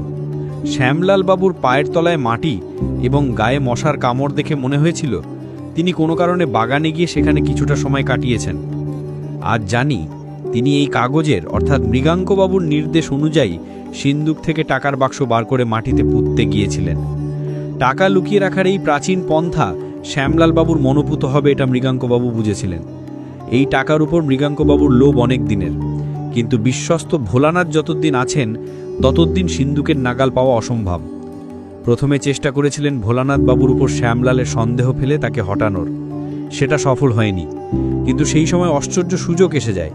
শ্যামলাল বাবুর পায়ের তলায় মাটি এবং গায়ে মশার কামড় দেখে মনে হয়েছিল তিনি কোনো কারণে বাগানে গিয়ে সেখানে কিছুটা সময় কাটিয়েছেন। আজ জানি তিনি এই কাগজের অর্থাৎ মৃগাঙ্কবাবুর নির্দেশ অনুযায়ী সিন্দুক থেকে টাকার বাক্স বার করে মাটিতে পুঁততে গিয়েছিলেন। টাকা লুকিয়ে রাখার এই প্রাচীন পন্থা শ্যামলালবাবুর মনোপুত হবে এটা মৃগাঙ্কবাবু বুঝেছিলেন। এই টাকার উপর মৃগাঙ্কবাবুর লোভ অনেক দিনের, কিন্তু বিশ্বস্ত ভোলানাথ যতদিন আছেন ততদিন সিন্দুকের নাগাল পাওয়া অসম্ভব। প্রথমে চেষ্টা করেছিলেন ভোলানাথ বাবুর উপর শ্যামলালের সন্দেহ ফেলে তাকে হটানোর, সেটা সফল হয়নি। কিন্তু সেই সময় আশ্চর্য সুযোগ এসে যায়।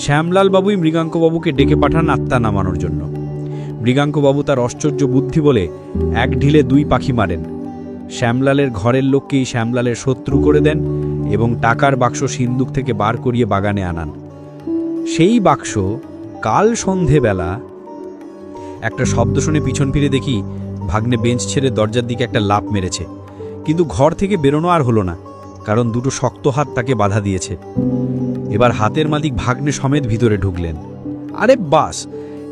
শ্যামলাল বাবুই মৃগাঙ্কবাবুকে ডেকে পাঠান আত্মা নামানোর জন্য। মৃগাঙ্কবাবু তার আশ্চর্য বুদ্ধি বলে 1 ঢিলে 2 পাখি মারেন। শ্যামলালের ঘরের লোককেই শ্যামলালের শত্রু করে দেন এবং টাকার বাক্স সিন্দুক থেকে বার করিয়ে বাগানে আনান। সেই বাক্স কাল সন্ধেবেলা একটা শব্দ শুনে পিছন ফিরে দেখি ভাগ্নে বেঞ্চ ছেড়ে দরজার দিকে একটা লাফ মেরেছে, কিন্তু ঘর থেকে বেরোনো আর হলো না, কারণ দুটো শক্ত হাত তাকে বাধা দিয়েছে। এবার হাতের মালিক ভাগ্নে সমেত ভিতরে ঢুকলেন। আরে বাস,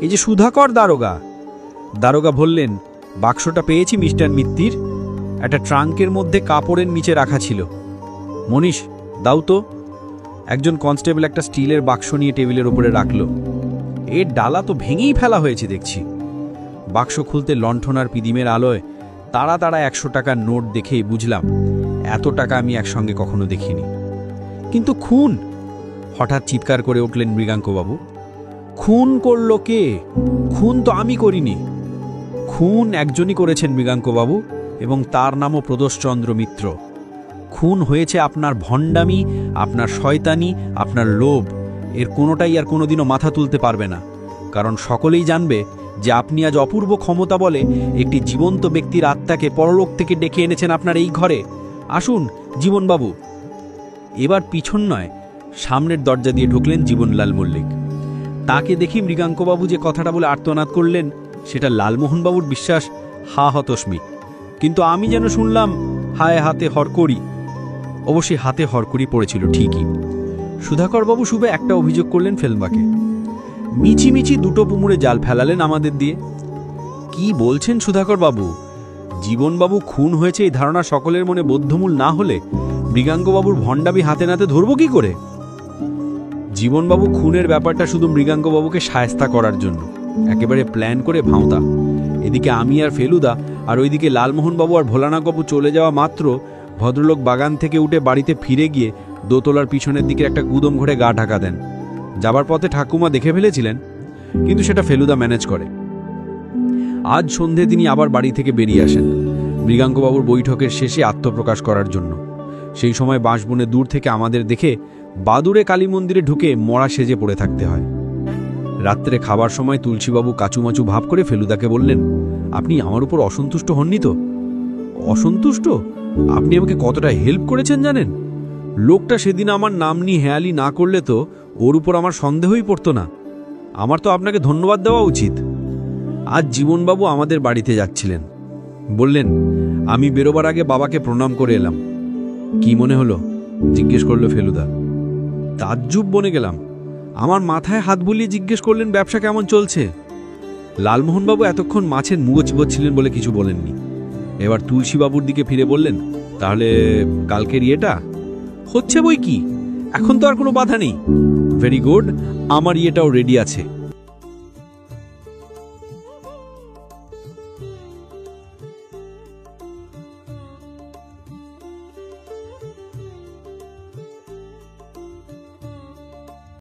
এই যে সুধাকর দারোগা। দারোগা বললেন, বাক্সটা পেয়েছি মিস্টার মিত্তির, একটা ট্রাঙ্কের মধ্যে কাপড়ের নিচে রাখা ছিল। মনীষ, দাও তো। একজন কনস্টেবল একটা স্টিলের বাক্স নিয়ে টেবিলের উপরে রাখল। এর ডালা তো ভেঙেই ফেলা হয়েছে দেখছি। বাক্স খুলতে লণ্ঠন আর পিদিমের আলোয় তারা 100 টাকার নোট দেখেই বুঝলাম এত টাকা আমি একসঙ্গে কখনো দেখিনি। কিন্তু খুন! হঠাৎ চিৎকার করে উঠলেন মৃগাঙ্কবাবু। খুন করল কে? খুন তো আমি করিনি। খুন একজনই করেছেন মৃগাঙ্কবাবু, এবং তার নামও প্রদোষচন্দ্র মিত্র। খুন হয়েছে আপনার ভণ্ডামি, আপনার শয়তানি, আপনার লোভ। এর কোনোটাই আর কোনোদিনও মাথা তুলতে পারবে না, কারণ সকলেই জানবে যে আপনি আজ অপূর্ব ক্ষমতা বলে একটি জীবন্ত ব্যক্তির আত্মাকে পরলোক থেকে ডেকে এনেছেন আপনার এই ঘরে। আসুন জীবনবাবু। এবার পিছন নয়, সামনের দরজা দিয়ে ঢুকলেন জীবনলাল মল্লিক। তাকে দেখি মৃগাঙ্কবাবু যে কথাটা বলে আর্তনাদ করলেন, সেটা লালমোহনবাবুর বিশ্বাস হা হতস্মি, কিন্তু আমি যেন শুনলাম হায় হাতে হরকড়ি। অবশ্যই হাতে হরকড়ি পড়েছিল ঠিকই। সুধাকরবাবু শুভে একটা অভিযোগ করলেন ফেলবাকে। মিছিমিছি 2টো পুমুড়ে জাল ফেলালেন আমাদের দিয়ে। কি বলছেন সুধাকরবাবু? জীবনবাবু খুন হয়েছে এই ধারণা সকলের মনে বদ্ধমূল না হলে মৃগাঙ্কবাবুর ভণ্ডামি হাতে নাতে ধরব কি করে? জীবনবাবু খুনের ব্যাপারটা শুধু মৃগাঙ্কবাবুকে শায়েস্তা করার জন্য, একেবারে প্ল্যান করে ভাঁওতা। এদিকে আমি আর ফেলুদা, আর ওইদিকে লালমোহনবাবু আর ভোলানাথবাবু চলে যাওয়া মাত্র ভদ্রলোক বাগান থেকে উঠে বাড়িতে ফিরে গিয়ে দোতলার পিছনের দিকে একটা গুদম ঘরে গা ঢাকা দেন। যাবার পথে ঠাকুমা দেখে ফেলেছিলেন, কিন্তু সেটা ফেলুদা ম্যানেজ করে। আজ সন্ধে তিনি আবার বাড়ি থেকে বেরিয়ে আসেন মৃগাঙ্কবাবুর বৈঠকের শেষে আত্মপ্রকাশ করার জন্য। সেই সময় বাঁশবনে দূর থেকে আমাদের দেখে বাদুড়ে কালী মন্দিরে ঢুকে মরা সেজে পড়ে থাকতে হয়। রাত্রে খাবার সময় তুলসীবাবু কাচুমাচু ভাব করে ফেলুদাকে বললেন, আপনি আমার উপর অসন্তুষ্ট হননি তো? অসন্তুষ্ট? আপনি আমাকে কতটা হেল্প করেছেন জানেন? লোকটা সেদিন আমার নাম নিয়ে হেয়ালি না করলে তো ওর উপর আমার সন্দেহই পড়তো না। আমার তো আপনাকে ধন্যবাদ দেওয়া উচিত। আজ জীবনবাবু আমাদের বাড়িতে যাচ্ছিলেন। বললেন, আমি বেরোবার আগে বাবাকে প্রণাম করে এলাম। কি মনে হলো জিজ্ঞেস করলো ফেলুদা। তাজ্জুব বনে গেলাম। আমার মাথায় হাত বুলিয়ে জিজ্ঞেস করলেন ব্যবসা কেমন চলছে। লালমোহনবাবু এতক্ষণ মাছের মুগো চিবোচ্ছিলেন বলে কিছু বলেননি। এবার তুলসীবাবুর দিকে ফিরে বললেন, তাহলে কালকের ইয়েটা হচ্ছে বই কি, এখন তো আর কোনো বাধা নেই। ভেরি গুড, আমার ইয়েটাও রেডি আছে।